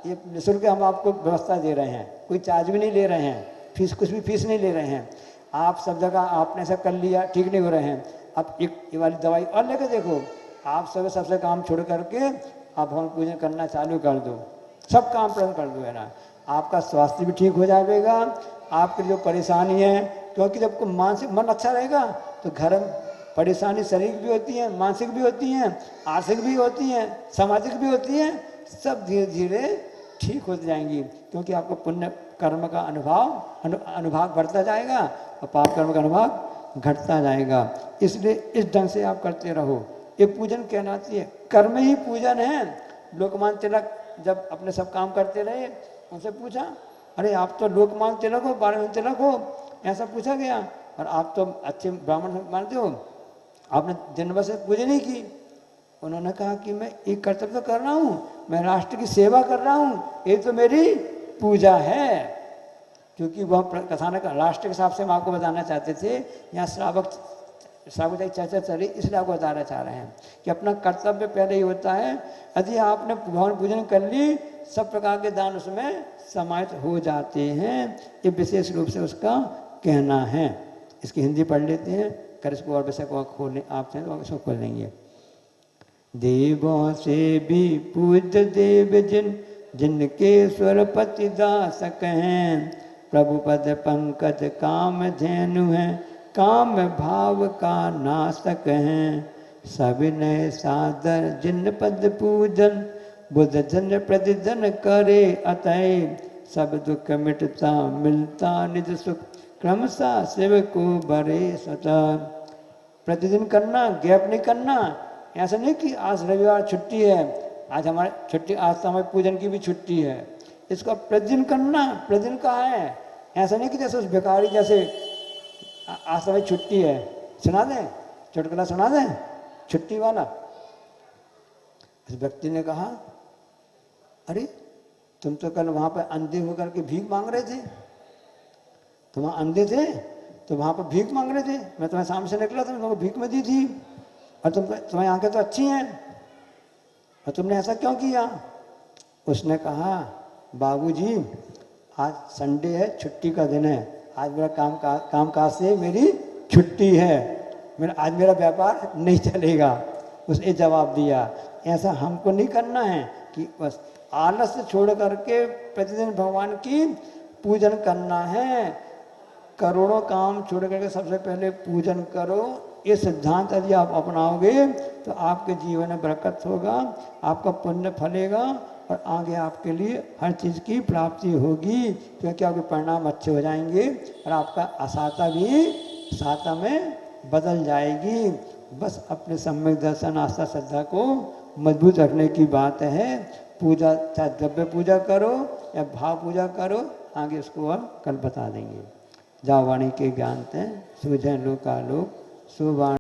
ये निःशुल्क हम आपको व्यवस्था दे रहे हैं, कोई चार्ज भी नहीं ले रहे हैं, फीस कुछ भी फीस नहीं ले रहे हैं। आप सब जगह आपने सब कर लिया, ठीक नहीं हो रहे हैं, अब एक ये वाली दवाई और लेकर देखो। आप सब सबसे काम छोड़ करके आप भगवान पूजन करना चालू कर दो, सब काम पूर्ण कर दो, है ना। आपका स्वास्थ्य भी ठीक हो जाएगा, आपकी जो परेशानी है, क्योंकि जब मानसिक मन अच्छा रहेगा तो घर में परेशानी शारीरिक भी होती है, मानसिक भी होती हैं, आर्थिक भी होती हैं, सामाजिक भी होती हैं, सब धीरे धीरे ठीक हो जाएंगी। क्योंकि आपको पुण्य कर्म का अनुभाग बढ़ता जाएगा और पाप कर्म का अनुभाग घटता जाएगा। इसलिए इस ढंग से आप करते रहो। ये पूजन कहलाती है, कर्म ही पूजन है। लोकमान्य तिलक जब अपने सब काम करते रहे, उनसे पूछा, अरे आप तो लोकमान्य तिलक हो, 12वें तिलक हो, ऐसा पूछा गया, और आप तो अच्छे ब्राह्मण मानते हो, आपने दिन भर से पूजन नहीं की। उन्होंने कहा कि मैं एक कर्तव्य तो कर रहा हूँ, मैं राष्ट्र की सेवा कर रहा हूँ, ये तो मेरी पूजा है। क्योंकि वह कथानक राष्ट्र के हिसाब से हम आपको बताना चाहते थे, यहाँ श्रावक की चर्चा चली, इसलिए आपको बताना चाह रहे हैं कि अपना कर्तव्य पहले ही होता है। यदि आपने भगवान पूजन कर ली, सब प्रकार के दान उसमें समाहित हो जाते हैं। ये विशेष रूप से उसका कहना है। इसकी हिंदी पढ़ लेते हैं, कर इसको और विषय को खोलें आप चाहें तो इसको खोल लेंगे। देवों से भी पूज्य देव जिनके स्वरपति दासक हैं, प्रभु पद पंकज काम धेनु हैं, काम भाव का नाशक हैं। सविनय सादर जिन पद पूजन, बुद्ध जन प्रतिजन करे अतः, सब दुख मिटता मिलता निज सुख, क्रमशः शिव को बरे स्वतः। प्रतिदिन करना, गैप नहीं करना। ऐसा नहीं कि आज रविवार छुट्टी है, आज हमारे छुट्टी, आज तो हमारे पूजन की भी छुट्टी है, इसको प्रतिदिन करना। प्रतिदिन कहाँ है, ऐसा नहीं कि जैसे उस भिखारी जैसे आज तो हमारी छुट्टी है, सुना दें चुटकुला, सुना दें छुट्टी वाला। इस व्यक्ति ने कहा, अरे तुम तो कल वहाँ पर अंधे होकर के भीख मांग रहे थे, तुम वहाँ अंधे थे तो वहाँ पर भीख मांग रहे थे, मैं तुम्हें सामने से निकला था, तुमको भीख में दी थी, और तुम्हारी आंखें तो अच्छी हैं, और तुमने ऐसा क्यों किया। उसने कहा, बाबूजी आज संडे है, छुट्टी का दिन है, आज मेरा कामकाज से मेरी छुट्टी है, आज मेरा व्यापार नहीं चलेगा। उसने जवाब दिया, ऐसा हमको नहीं करना है कि बस आलस से छोड़ करके प्रतिदिन भगवान की पूजन करना है। करोड़ों काम छोड़ करके सबसे पहले पूजन करो। ये सिद्धांत यदि आप अपनाओगे तो आपके जीवन में बरकत होगा, आपका पुण्य फलेगा और आगे आपके लिए हर चीज़ की प्राप्ति होगी, क्योंकि आपके परिणाम अच्छे हो जाएंगे और आपका असाता भी साता में बदल जाएगी। बस अपने सम्यक दर्शन आस्था श्रद्धा को मजबूत रखने की बात है। पूजा चाहे द्रव्य पूजा करो या भाव पूजा करो, आगे उसको हम कल बता देंगे। जाओ वाणी के ज्ञान थे सूझे लोकालोक सुवाणी।